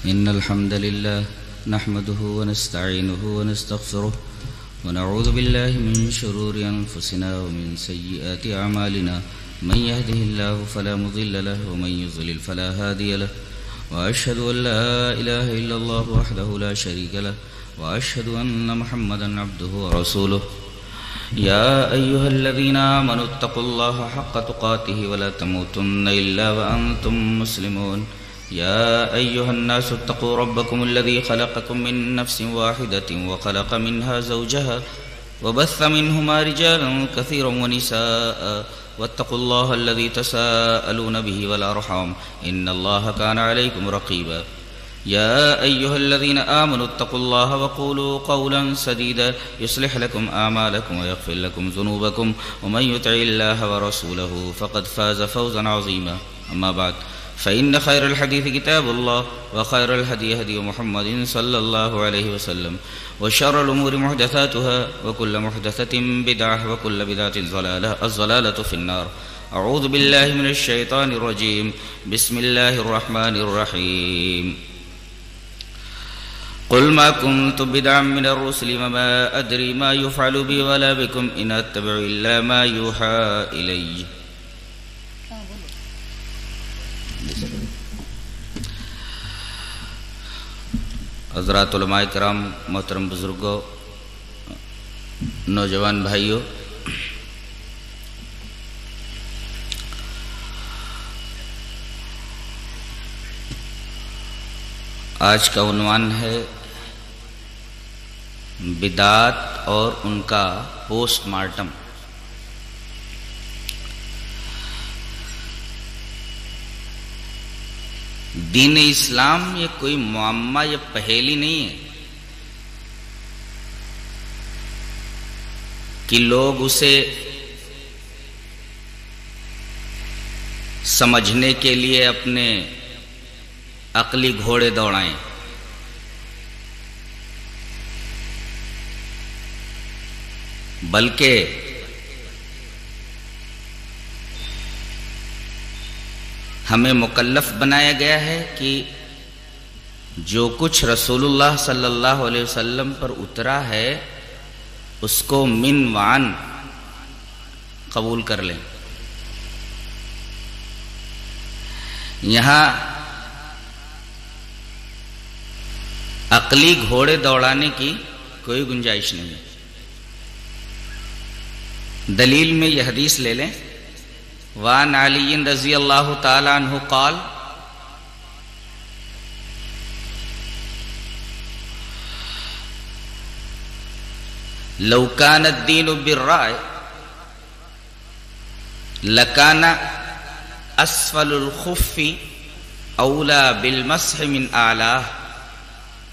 إن الحمد لله نحمده ونستعينه ونستغفره ونعوذ بالله من شرور أنفسنا ومن سيئات أعمالنا من يهده الله فلا مضل له ومن يضلل فلا هادي له وأشهد أن لا إله إلا الله وحده لا شريك له وأشهد أن محمدا عبده ورسوله يا أيها الذين آمنوا اتقوا الله حق تقاته ولا تموتن إلا وأنتم مسلمون يا أيها الناس اتقوا ربكم الذي خلقكم من نفس واحدة وخلق منها زوجها وبث منهما رجالا كثيرا ونساء واتقوا الله الذي تساءلون به والأرحام إن الله كان عليكم رقيبا يا أيها الذين آمنوا اتقوا الله وقولوا قولا سديدا يصلح لكم أعمالكم ويغفر لكم ذنوبكم ومن يطع الله ورسوله فقد فاز فوزا عظيما أما بعد فإن خير الحديث كتاب الله وخير الهدي هدي محمد صلى الله عليه وسلم وشر الأمور محدثاتها وكل محدثة بدعة وكل بدعة ضلالة الضلالة في النار أعوذ بالله من الشيطان الرجيم بسم الله الرحمن الرحيم قل ما كنت بدعا من الرسل وما أدري ما يفعل بي ولا بكم إن أتبع إلا ما يوحى إلي حضرات علماء کرام، محترم بزرگوں، نوجوان بھائیوں، آج کا عنوان ہے بدعات اور ان کا پوسٹ مارٹم۔ دین اسلام یہ کوئی معمہ یا پہیلی نہیں ہے کہ لوگ اسے سمجھنے کے لیے اپنے عقلی گھوڑے دوڑائیں، بلکہ ہمیں مکلف بنایا گیا ہے کہ جو کچھ رسول اللہ صلی اللہ علیہ وسلم پر اترا ہے اس کو من وعن قبول کر لیں۔ یہاں عقلی گھوڑے دوڑانے کی کوئی گنجائش نہیں ہے۔ دلیل میں یہ حدیث لے لیں، وعن علی رضی اللہ تعالی عنہ قال لو كان الدین بالرأی لكان اسفل الخف اولا بالمسح من اعلاه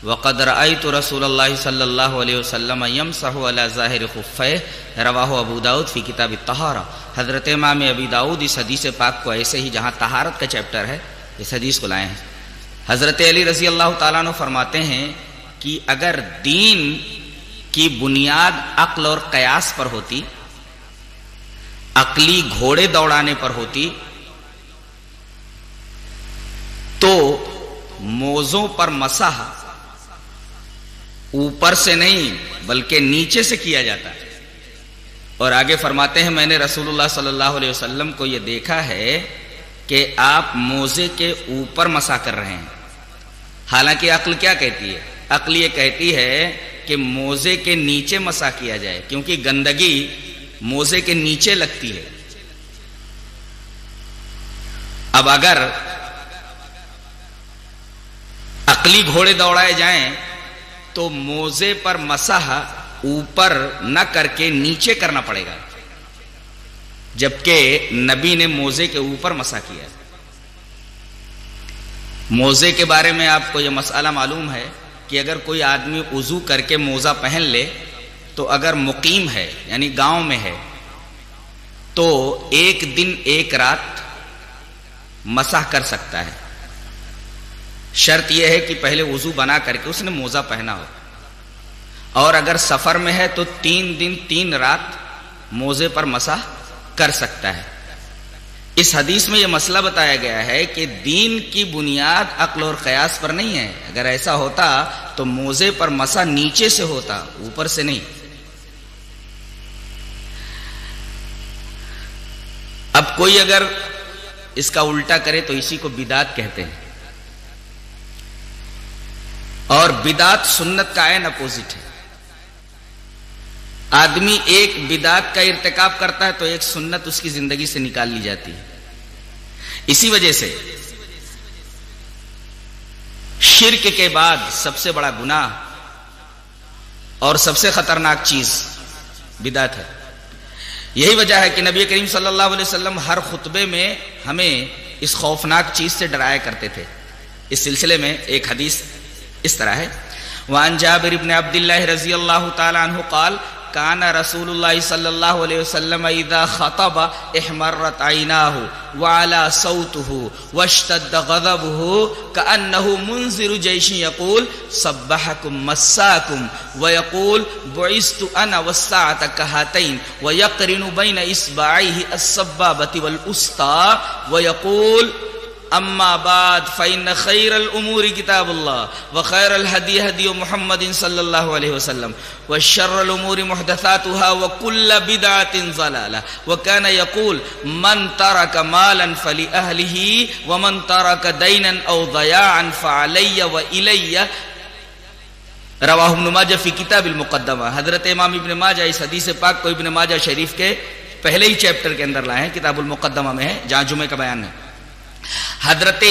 وقد رأيت رسول اللہ صلی اللہ علیہ وسلم یمسح على ظاہر خفیہ رواہ ابو داؤد فی کتاب الطہارہ۔ حضرت امام ابی داؤد اس حدیث پاک کو ایسے ہی جہاں طہارت کا چیپٹر ہے اس حدیث کو لائے ہیں۔ حضرت علی رضی اللہ تعالیٰ عنہ فرماتے ہیں کہ اگر دین کی بنیاد عقل اور قیاس پر ہوتی، عقلی گھوڑے دوڑانے پر ہوتی، تو موزوں پر مسح اوپر سے نہیں بلکہ نیچے سے کیا جاتا ہے۔ اور آگے فرماتے ہیں میں نے رسول اللہ صلی اللہ علیہ وسلم کو یہ دیکھا ہے کہ آپ موزے کے اوپر مسح کر رہے ہیں، حالانکہ عقل کیا کہتی ہے؟ عقل یہ کہتی ہے کہ موزے کے نیچے مسح کیا جائے، کیونکہ گندگی موزے کے نیچے لگتی ہے۔ اب اگر عقلی گھوڑے دوڑائے جائیں تو موزے پر مسح اوپر نہ کر کے نیچے کرنا پڑے گا، جبکہ نبی نے موزے کے اوپر مسح کیا۔ موزے کے بارے میں آپ کو یہ مسئلہ معلوم ہے کہ اگر کوئی آدمی وضو کر کے موزہ پہن لے تو اگر مقیم ہے یعنی گاؤں میں ہے تو 1 دن 1 رات مسح کر سکتا ہے۔ شرط یہ ہے کہ پہلے وضو بنا کر کے اس نے موزہ پہنا ہو، اور اگر سفر میں ہے تو 3 دن 3 رات موزے پر مسح کر سکتا ہے۔ اس حدیث میں یہ مسئلہ بتایا گیا ہے کہ دین کی بنیاد عقل اور قیاس پر نہیں ہے. اگر ایسا ہوتا تو موزے پر مسا نیچے سے ہوتا، اوپر سے نہیں. اب کوئی اگر اس کا الٹا کرے تو اسی کو بدعت کہتے ہیں، اور بدعت سنت کا عین اپوزٹ ہے. آدمی ایک بدعت کا ارتکاب کرتا ہے تو ایک سنت اس کی زندگی سے نکال لی جاتی ہے. اسی وجہ سے شرک کے بعد سب سے بڑا گناہ اور سب سے خطرناک چیز بدعت ہے. یہی وجہ ہے کہ نبی کریم صلی اللہ علیہ وسلم ہر خطبے میں ہمیں اس خوفناک چیز سے ڈرایا کرتے تھے. اس سلسلے میں ایک حدیث اس طرح ہے: وعن جابر بن عبد اللہ رضی اللہ تعالی عنہ قال كان رسول الله صلى الله عليه وسلم اذا خطب احمرت عيناه وعلى صوته واشتد غضبه كأنه منذر جيش يقول صبحكم مساكم ويقول بعثت انا والساعة كهاتين ويقرن بين اصبعيه السبابة والوسطى ويقول اما بعد فإن خير الامور كتاب الله وخير الهدي هدي محمد صلى الله عليه وسلم وشر الامور محدثاتها وكل بدعة ضلالة وكان يقول من ترك مالا فلأهله ومن ترك دينا او ضياعا فعلي وإلي. رواہ ابن ماجہ فی کتاب المقدمہ. حضرت امام ابن ماجہ اس حدیث پاک کو ابن ماجہ شریف کے پہلے ہی چیپٹر کے اندر لائے ہیں، کتاب المقدمہ میں ہے جہاں جمعہ کا بیان ہے. حضرت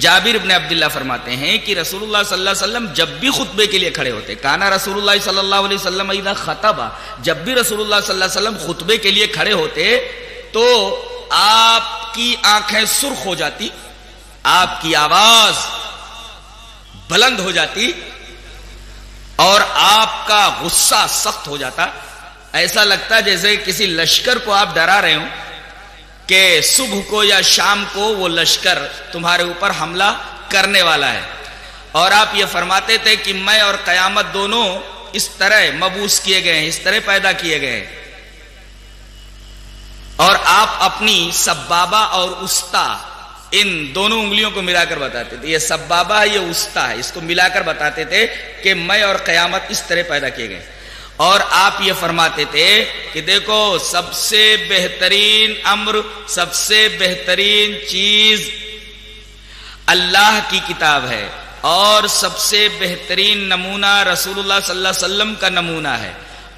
جابر بن عبداللہ فرماتے ہیں کہ رسول اللہ صلی اللہ علیہ وسلم جب بھی خطبے کے لیے کھڑے ہوتے، کانا رسول اللہ صلی اللہ علیہ وسلم اذا خطبہ، جب بھی رسول اللہ صلی اللہ علیہ وسلم خطبے کے لیے کھڑے ہوتے تو آپ کی آنکھیں سرخ ہو جاتی، آپ کی آواز بلند ہو جاتی اور آپ کا غصہ سخت ہو جاتا. ایسا لگتا جیسے کسی لشکر کو آپ ڈرا رہے ہوں کہ صبح کو یا شام کو وہ لشکر تمہارے اوپر حملہ کرنے والا ہے. اور آپ یہ فرماتے تھے کہ میں اور قیامت دونوں اس طرح مبعوث کیے گئے ہیں، اس طرح پیدا کیے گئے ہیں. اور آپ اپنی سبابہ اور وسطی ان دونوں انگلیوں کو ملا کر بتاتے تھے، یہ سبابہ ہے، یہ وسطی ہے، اس کو ملا کر بتاتے تھے کہ میں اور قیامت اس طرح پیدا کیے گئے. اور آپ یہ فرماتے تھے کہ دیکھو سب سے بہترین امر، سب سے بہترین چیز اللہ کی کتاب ہے اور سب سے بہترین نمونہ رسول اللہ صلی اللہ علیہ وسلم کا نمونہ ہے،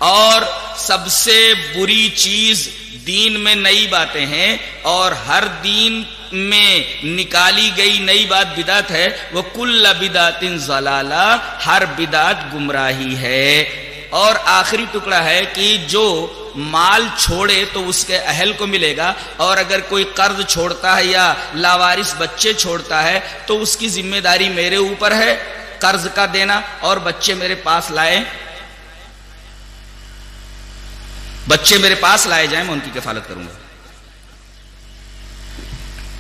اور سب سے بری چیز دین میں نئی باتیں ہیں، اور ہر دین میں نکالی گئی نئی بات بدعت ہے. وہ کل بدعت ضلالہ، ہر بدعت گمراہی ہے. اور آخری ٹکڑا ہے کہ جو مال چھوڑے تو اس کے اہل کو ملے گا، اور اگر کوئی قرض چھوڑتا ہے یا لاوارث بچے چھوڑتا ہے تو اس کی ذمہ داری میرے اوپر ہے قرض کا دینا، اور بچے میرے پاس لائے، بچے میرے پاس لائے جائیں، میں ان کی کفالت کروں گا.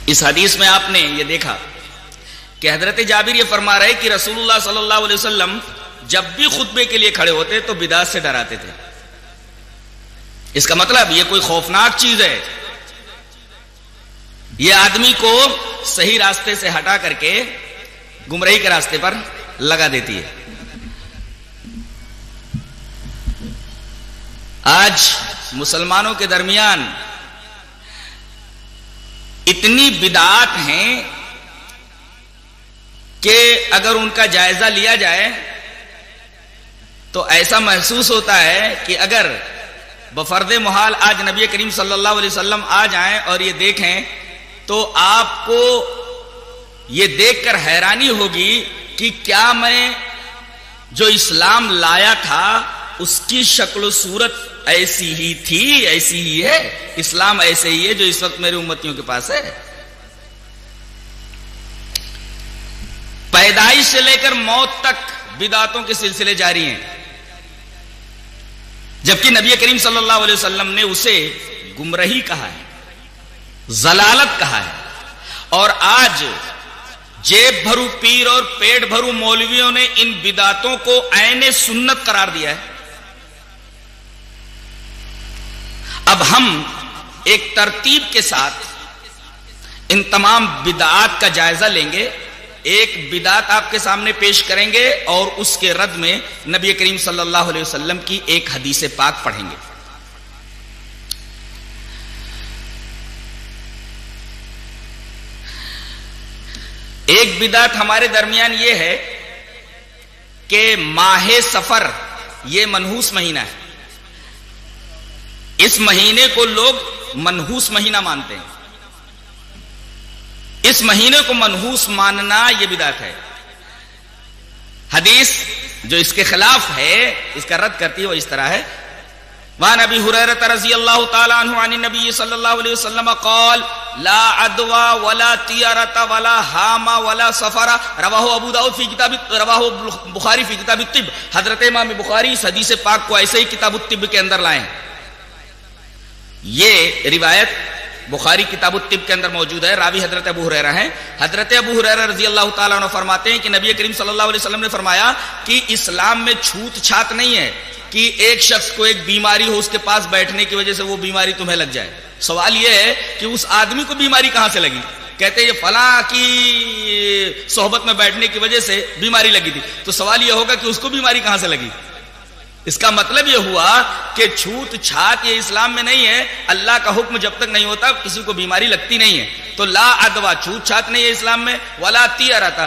اس حدیث میں آپ نے یہ دیکھا کہ حضرت جابر یہ فرما رہے کہ رسول اللہ صلی اللہ علیہ وسلم جب بھی خطبے کے لیے کھڑے ہوتے تو بدعت سے ڈراتے تھے. اس کا مطلب یہ کوئی خوفناک چیز ہے، یہ آدمی کو صحیح راستے سے ہٹا کر کے گمراہی کے راستے پر لگا دیتی ہے. آج مسلمانوں کے درمیان اتنی بدعات ہیں کہ اگر ان کا جائزہ لیا جائے تو ایسا محسوس ہوتا ہے کہ اگر بفرض محال آج نبی کریم صلی اللہ علیہ وسلم آ جائیں اور یہ دیکھیں تو آپ کو یہ دیکھ کر حیرانی ہوگی کہ کیا میں جو اسلام لایا تھا اس کی شکل و صورت ایسی ہی تھی، ایسی ہی ہے، اسلام ایسے ہی ہے جو اس وقت میرے امتیوں کے پاس ہے. پیدائش سے لے کر موت تک بدعتوں کے سلسلے جاری ہیں، جبکہ نبی کریم صلی اللہ علیہ وسلم نے اسے گمراہی کہا ہے، ضلالت کہا ہے. اور آج جیب بھرو پیر اور پیٹ بھرو مولویوں نے ان بدعتوں کو عین سنت قرار دیا ہے. اب ہم ایک ترتیب کے ساتھ ان تمام بدعات کا جائزہ لیں گے، ایک بدعت آپ کے سامنے پیش کریں گے اور اس کے رد میں نبی کریم صلی اللہ علیہ وسلم کی ایک حدیث پاک پڑھیں گے۔ ایک بدعت ہمارے درمیان یہ ہے کہ ماہ سفر یہ منحوس مہینہ ہے، اس مہینے کو لوگ منحوس مہینہ مانتے ہیں۔ اس مہینے کو منحوس ماننا یہ بدعت ہے۔ حدیث جو اس کے خلاف ہے، اس کا رد کرتی ہے، وہ اس طرح ہے: وعن ابی ہریرہ رضی اللہ تعالی عنہ عن النبی صلی اللہ علیہ وسلم قال لا عدوى ولا طیرۃ ولا حام ولا سفر رواہ ابو داؤد فی کتاب رواہ بخاری فی کتاب الطب۔ حضرت امام بخاری اس حدیث پاک کو ایسے ہی کتاب الطب کے اندر لائے ہیں۔ یہ روایت بخاری کتاب الطب کے اندر موجود ہے، راوی حضرت ابو ہریرہ ہیں۔ حضرت ابو ہریرہ رضی اللہ تعالیٰ عنہ فرماتے ہیں کہ نبی کریم صلی اللہ علیہ وسلم نے فرمایا کہ اسلام میں چھوت چھات نہیں ہے کہ ایک شخص کو ایک بیماری ہو، اس کے پاس بیٹھنے کی وجہ سے وہ بیماری تمہیں لگ جائے۔ سوال یہ ہے کہ اس آدمی کو بیماری کہاں سے لگی؟ کہتے ہیں یہ فلاں کی صحبت میں بیٹھنے کی وجہ سے بیماری لگی تھی، تو سوال یہ ہوگا کہ اس کو بیماری کہاں سے لگی؟ اس کا مطلب یہ ہوا کہ چھوت چھات یہ اسلام میں نہیں ہے۔ اللہ کا حکم جب تک نہیں ہوتا کسی کو بیماری لگتی نہیں ہے۔ تو لا عدوہ چھوت چھات نہیں ہے اسلام میں، ولا طیرۃ۔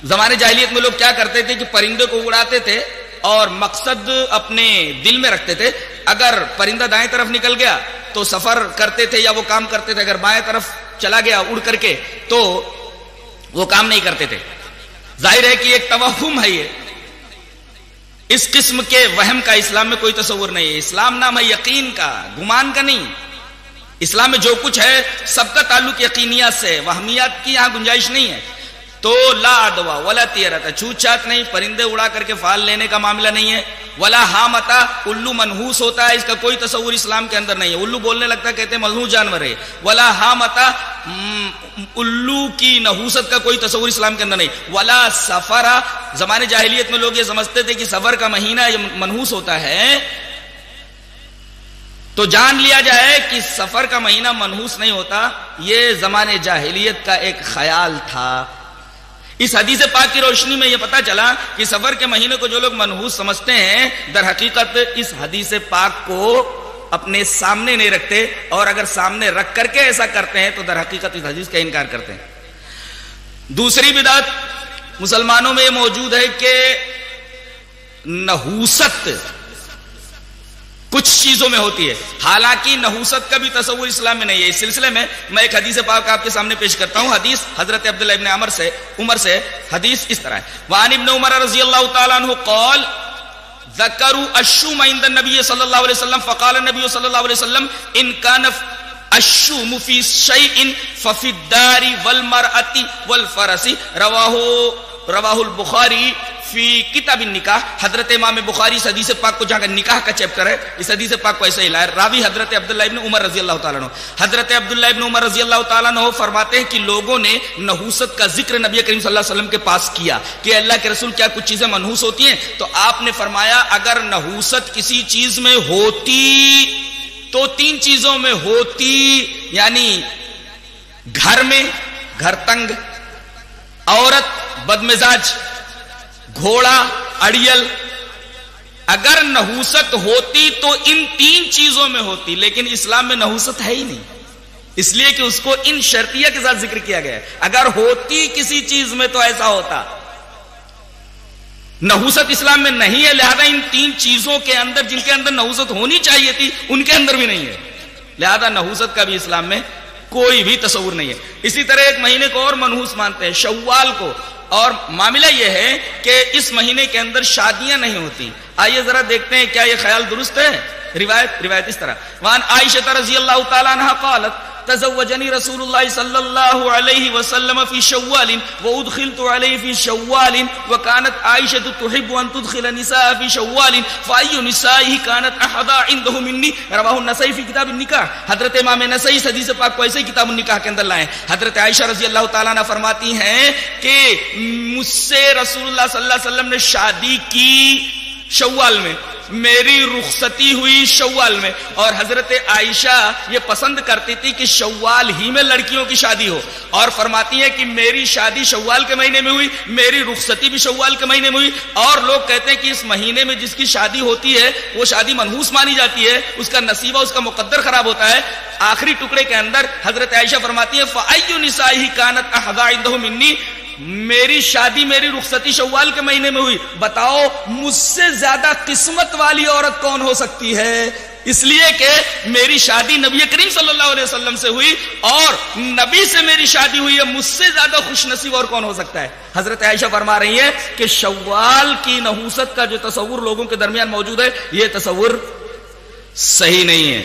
زمانے جاہلیت میں لوگ کیا کرتے تھے کہ پرندے کو اڑاتے تھے اور مقصد اپنے دل میں رکھتے تھے، اگر پرندہ دائیں طرف نکل گیا تو سفر کرتے تھے یا وہ کام کرتے تھے، اگر بائیں طرف چلا گیا اڑ کر کے تو وہ کام نہیں کرتے تھے۔ ظاہر ہے کہ ایک توہم ہے، یہ اس قسم کے وہم کا اسلام میں کوئی تصور نہیں ہے۔ اسلام نام ہے یقین کا، گمان کا نہیں۔ اسلام میں جو کچھ ہے سب کا تعلق یقینیات سے، وہمیات کی یہاں گنجائش نہیں ہے۔ تو لا عدوہ ولا طیرۃ، چھوت چھات نہیں، پرندے اڑا کر کے فال لینے کا معاملہ نہیں ہے۔ ولا حامتا، الو منحوس ہوتا ہے، اس کا کوئی تصور اسلام کے اندر نہیں ہے۔ الو بولنے لگتا ہے، کہتے ہیں منحوس جانور ہے۔ ولا حامتا، الو کی نحوست کا کوئی تصور اسلام کے اندر نہیں۔ ولا سفرا، زمانے جاہلیت میں لوگ یہ سمجھتے تھے کہ سفر کا مہینہ یہ منحوس ہوتا ہے، تو جان لیا جائے کہ سفر کا مہینہ منحوس نہیں ہوتا، یہ زمانے جاہلیت کا ایک خیال تھا۔ اس حدیث پاک کی روشنی میں یہ پتا چلا کہ سفر کے مہینے کو جو لوگ منحوس سمجھتے ہیں، در حقیقت اس حدیث پاک کو اپنے سامنے نہیں رکھتے، اور اگر سامنے رکھ کر کے ایسا کرتے ہیں تو در حقیقت اس حدیث کا انکار کرتے ہیں۔ دوسری بدعت مسلمانوں میں یہ موجود ہے کہ نحوست کچھ چیزوں میں ہوتی ہے، حالانکہ نحوست کا بھی تصور اسلام میں نہیں ہے۔ اس سلسلے میں ایک حدیث پاک آپ کے سامنے پیش کرتا ہوں۔ حدیث حضرت عبداللہ ابن عمر سے حدیث اس طرح ہے: وعن ابن عمر رضی اللہ تعالیٰ عنہ قال ذکروا الشوم عند النبی صلی اللہ علیہ وسلم فقال النبی صلی اللہ علیہ وسلم ان کان الشوم فی شیء ففی الدار والمرأة والفرس، رواہ البخاری فی کتاب النکاح۔ حضرت امام بخاری اس حدیث پاک کو، جہاں کا نکاح کا چیپٹر ہے، اس حدیث پاک کو ایسے ہی لائے۔ راوی حضرت عبداللہ ابن عمر رضی اللہ تعالیٰ عنہ۔ حضرت عبداللہ ابن عمر رضی اللہ تعالیٰ عنہ فرماتے ہیں کہ لوگوں نے نحوست کا ذکر نبی کریم صلی اللہ علیہ وسلم کے پاس کیا کہ اللہ کے رسول کیا کچھ چیزیں منحوس ہوتی ہیں؟ تو آپ نے فرمایا اگر نحوست کسی چیز میں ہوتی تو تین چیزوں میں ہوتی، یعنی گھر میں گھر تنگ، عورت بدمزاج، گھوڑا اڑیل۔ اگر نحوست ہوتی تو ان تین چیزوں میں ہوتی، لیکن اسلام میں نحوست ہے ہی نہیں، اس لیے کہ اس کو ان شرطیہ کے ساتھ ذکر کیا گیا ہے۔ اگر ہوتی کسی چیز میں تو ایسا ہوتا، نحوست اسلام میں نہیں ہے، لہذا ان تین چیزوں کے اندر جن کے اندر نحوست ہونی چاہیے تھی ان کے اندر بھی نہیں ہے، لہذا نحوست کا بھی اسلام میں کوئی بھی تصور نہیں ہے۔ اسی طرح ایک مہینے کو اور منحوس مانتے ہیں، شوال کو، اور معاملہ یہ ہے کہ اس مہینے کے اندر شادیاں نہیں ہوتی۔ آئیے ذرا دیکھتے ہیں کیا یہ خیال درست ہے۔ روایت اس طرح: وعن عائشہ رضی اللہ تعالی عنہا قالت تزوجني رسول الله صلى الله عليه وسلم في شوال وادخلت عليه في شوال وكانت عائشة تحب ان تدخل النساء في شوال فاي نسائه كانت احدا عنده مني، رواه النسائی في کتاب النکاح۔ حضرت امام نسائی اس حدیث پاک کو ایسے کتاب النکاح کے اندر لائے۔ حضرت عائشہ رضی اللہ تعالیٰ عنہ فرماتی ہیں کہ مجھ سے رسول اللہ صلی اللہ علیہ وسلم نے شادی کی شوال میں، میری رخصتی ہوئی شوال میں، اور حضرت عائشہ یہ پسند کرتی تھی کہ شوال ہی میں لڑکیوں کی شادی ہو، اور فرماتی ہیں کہ میری شادی شوال کے مہینے میں ہوئی، میری رخصتی بھی شوال کے مہینے میں ہوئی، اور لوگ کہتے ہیں کہ اس مہینے میں جس کی شادی ہوتی ہے وہ شادی منحوس مانی جاتی ہے، اس کا نصیبہ، اس کا مقدر خراب ہوتا ہے۔ آخری ٹکڑے کے اندر حضرت عائشہ فرماتی ہیں فَأَيُّ نِسَائِهِ كَانَتْ أَحْظَىٰ عِندَهُ مِنِّي، میری شادی، میری رخصتی شوال کے مہینے میں ہوئی، بتاؤ مجھ سے زیادہ قسمت والی عورت کون ہو سکتی ہے؟ اس لیے کہ میری شادی نبی کریم صلی اللہ علیہ وسلم سے ہوئی، اور نبی سے میری شادی ہوئی ہے، مجھ سے زیادہ خوش نصیب اور کون ہو سکتا ہے؟ حضرت عائشہ فرما رہی ہے کہ شوال کی نحوست کا جو تصور لوگوں کے درمیان موجود ہے، یہ تصور صحیح نہیں ہے۔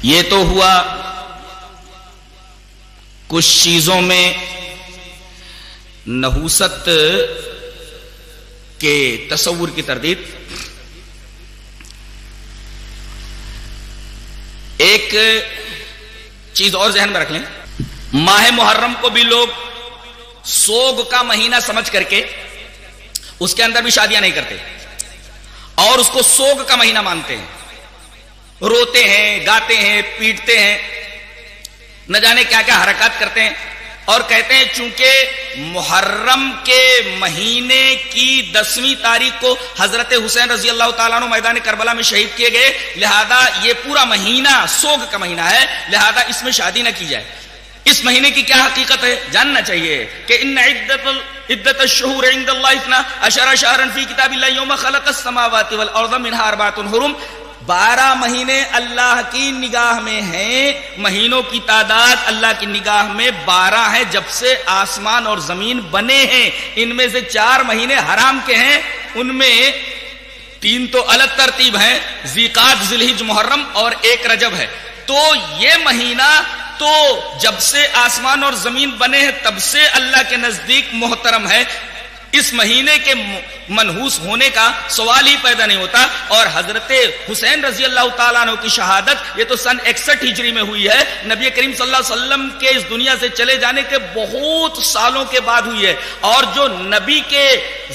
یہ تو ہوا کچھ چیزوں میں نحوست کے تصور کی تردید۔ ایک چیز اور ذہن میں رکھ لیں، ماہ محرم کو بھی لوگ سوگ کا مہینہ سمجھ کر کے اس کے اندر بھی شادیاں نہیں کرتے، اور اس کو سوگ کا مہینہ مانتے ہیں، روتے ہیں، گاتے ہیں، پیٹتے ہیں، نہ جانے کیا کیا حرکات کرتے ہیں، اور کہتے ہیں چونکہ محرم کے مہینے کی 10ویں تاریخ کو حضرت حسین رضی اللہ تعالیٰ عنہ میدان کربلا میں شہید کیے گئے، لہذا یہ پورا مہینہ سوگ کا مہینہ ہے، لہذا اس میں شادی نہ کی جائے۔ اس مہینے کی کیا حقیقت ہے جاننا چاہیے کہ ان عدت الشہور عند اللہ 12 شہرا فی کتاب اللہ یوم خلق السماوات والارض منها 4 حرم، 12 مہینے اللہ کی نگاہ میں ہیں، مہینوں کی تعداد اللہ کی نگاہ میں 12 ہے جب سے آسمان اور زمین بنے ہیں، ان میں سے 4 مہینے حرام کے ہیں، ان میں 3 تو الگ ترتیب ہیں، ذیقعد، ذی الحج، محرم، اور 1 رجب ہے۔ تو یہ مہینہ تو جب سے آسمان اور زمین بنے ہیں تب سے اللہ کے نزدیک محترم ہے، اس مہینے کے منحوس ہونے کا سوال ہی پیدا نہیں ہوتا۔ اور حضرت حسین رضی اللہ تعالیٰ عنہ کی شہادت یہ تو سن 61 ہجری میں ہوئی ہے، نبی کریم صلی اللہ علیہ وسلم کے اس دنیا سے چلے جانے کے بہت سالوں کے بعد ہوئی ہے، اور جو نبی کے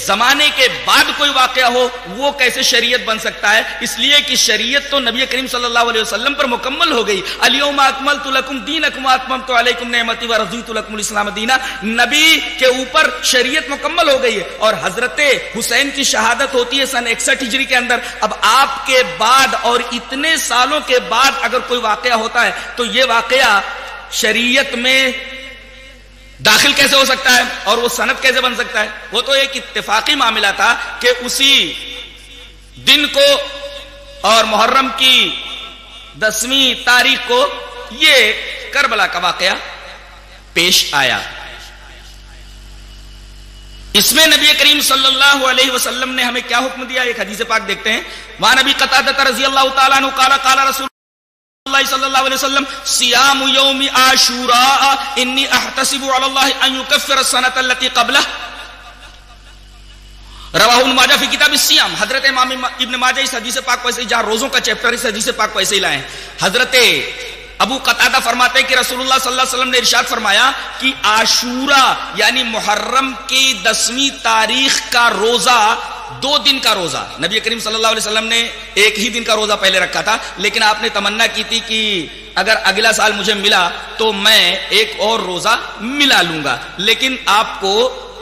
زمانے کے بعد کوئی واقعہ ہو وہ کیسے شریعت بن سکتا ہے؟ اس لیے کہ شریعت تو نبی کریم صلی اللہ علیہ وسلم پر مکمل ہو گئی، الیوم اکملت لکم دینکم واتممت علیکم نعمتی ورضیت لکم الاسلام دینا، نبی کے اوپر شریعت مکمل ہو گئی ہے، اور حضرت حسین کی شہادت ہوتی ہے سن 61 ہجری کے اندر۔ اب آپ کے بعد اور اتنے سالوں کے بعد اگر کوئی واقعہ ہوتا ہے تو یہ واقعہ شریعت میں داخل کیسے ہو سکتا ہے اور وہ سند کیسے بن سکتا ہے؟ وہ تو ایک اتفاقی معاملہ تھا کہ اسی دن کو اور محرم کی 10ویں تاریخ کو یہ کربلا کا واقعہ پیش آیا۔ اس میں نبی کریم صلی اللہ علیہ وسلم نے ہمیں کیا حکم دیا؟ ایک حدیث پاک دیکھتے ہیں، وہاں نبی قتادہ رضی اللہ تعالیٰ عنہ قال قال رسول اللہ صلی اللہ علیہ وسلم صیام یوم عاشوراء انی احتسب علی اللہ ان یکفر السنۃ التي قبلہ، رواہ ابن ماجہ فی کتاب الصیام۔ حضرت امام ابن ماجہ اس حدیث پاک کو ایسے ہی، جہاں روزوں کا چیپٹر اس حدیث پاک کو ایسے ہی لائے ہیں۔ حضرت ابو قتادہ فرماتے ہیں کہ رسول اللہ صلی اللہ علیہ وسلم نے ارشاد فرمایا کہ عاشورہ یعنی محرم کی 10ویں تاریخ کا روزہ 2 دن کا روزہ، نبی کریم صلی اللہ علیہ وسلم نے 1 ہی دن کا روزہ پہلے رکھا تھا، لیکن آپ نے تمنا کی تھی کہ اگر اگلا سال مجھے ملا تو میں ایک اور روزہ ملا لوں گا، لیکن آپ کو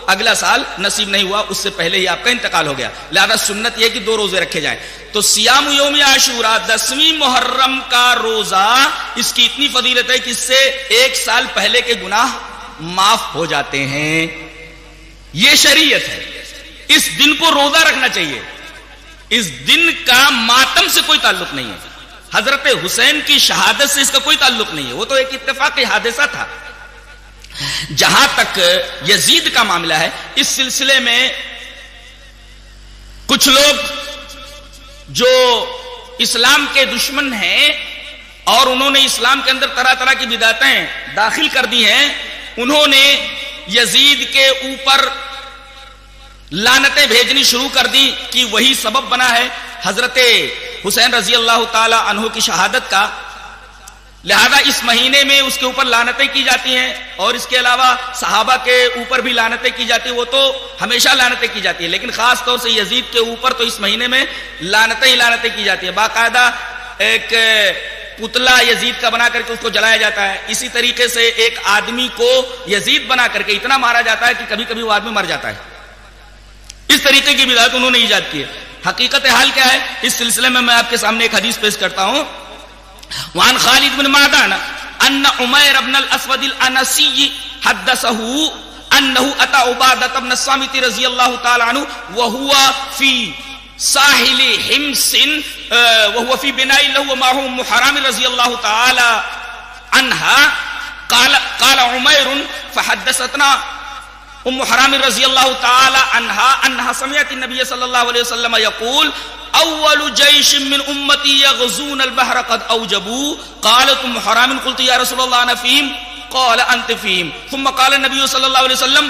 اگلا سال نصیب نہیں ہوا، اس سے پہلے ہی آپ کا انتقال ہو گیا، لہذا سنت یہ کہ 2 روزے رکھے جائیں۔ تو سیام یوم عاشوراء 10ویں محرم کا روزہ، اس کی اتنی فضیلت ہے کہ اس سے 1 سال پہلے کے گناہ معاف ہو جاتے ہیں، یہ شریعت ہے۔ اس دن کو روزہ رکھنا چاہیے، اس دن کا ماتم سے کوئی تعلق نہیں ہے، حضرت حسین کی شہادت سے اس کا کوئی تعلق نہیں ہے، وہ تو ایک اتفاقی حادثہ تھا۔ جہاں تک یزید کا معاملہ ہے، اس سلسلے میں کچھ لوگ جو اسلام کے دشمن ہیں اور انہوں نے اسلام کے اندر طرح طرح کی بدعتیں داخل کر دی ہیں، انہوں نے یزید کے اوپر لعنتیں بھیجنی شروع کر دی کہ وہی سبب بنا ہے حضرت حسین رضی اللہ تعالی عنہ کی شہادت کا۔ لہذا اس مہینے میں اس کے اوپر لعنتیں کی جاتی ہیں، اور اس کے علاوہ صحابہ کے اوپر بھی لعنتیں کی جاتی ہیں، وہ تو ہمیشہ لعنتیں کی جاتی ہیں، لیکن خاص طور سے یزید کے اوپر تو اس مہینے میں لعنتیں ہی لعنتیں کی جاتی ہیں۔ باقاعدہ ایک پتلا یزید کا بنا کر کے اس کو جلایا جاتا ہے، اسی طریقے سے ایک آدمی کو یزید بنا کر کے اتنا مارا جاتا ہے کہ کبھی کبھی وہ آدمی مر جاتا ہے۔ اس طریقے کی بدعت انہوں نے ایجاد کی ہے۔ حقیقت حال کیا ہے، اس سلسلے میں آپ کے سامنے ایک حدیث پیش کرتا ہوں۔ وعن خالد بن معدان ان عمیر بن الاسود الانسی حدثه انه اتى عبادة بن الصامت رضی اللہ تعالی عنہ وهو في ساحل حمص وهو في بناء له ومعه ام حرام رضی اللہ تعالی عنها قال عمیر فحدثتنا ام حرام رضی اللہ تعالی عنها انها سمعت النبي صلی اللہ علیہ وسلم يقول اول جيش من امتي يغزون البحر قد اوجبوا قالت ام حرام قلت يا رسول الله انا فيهم قال انت فيهم ثم قال النبي صلى الله عليه وسلم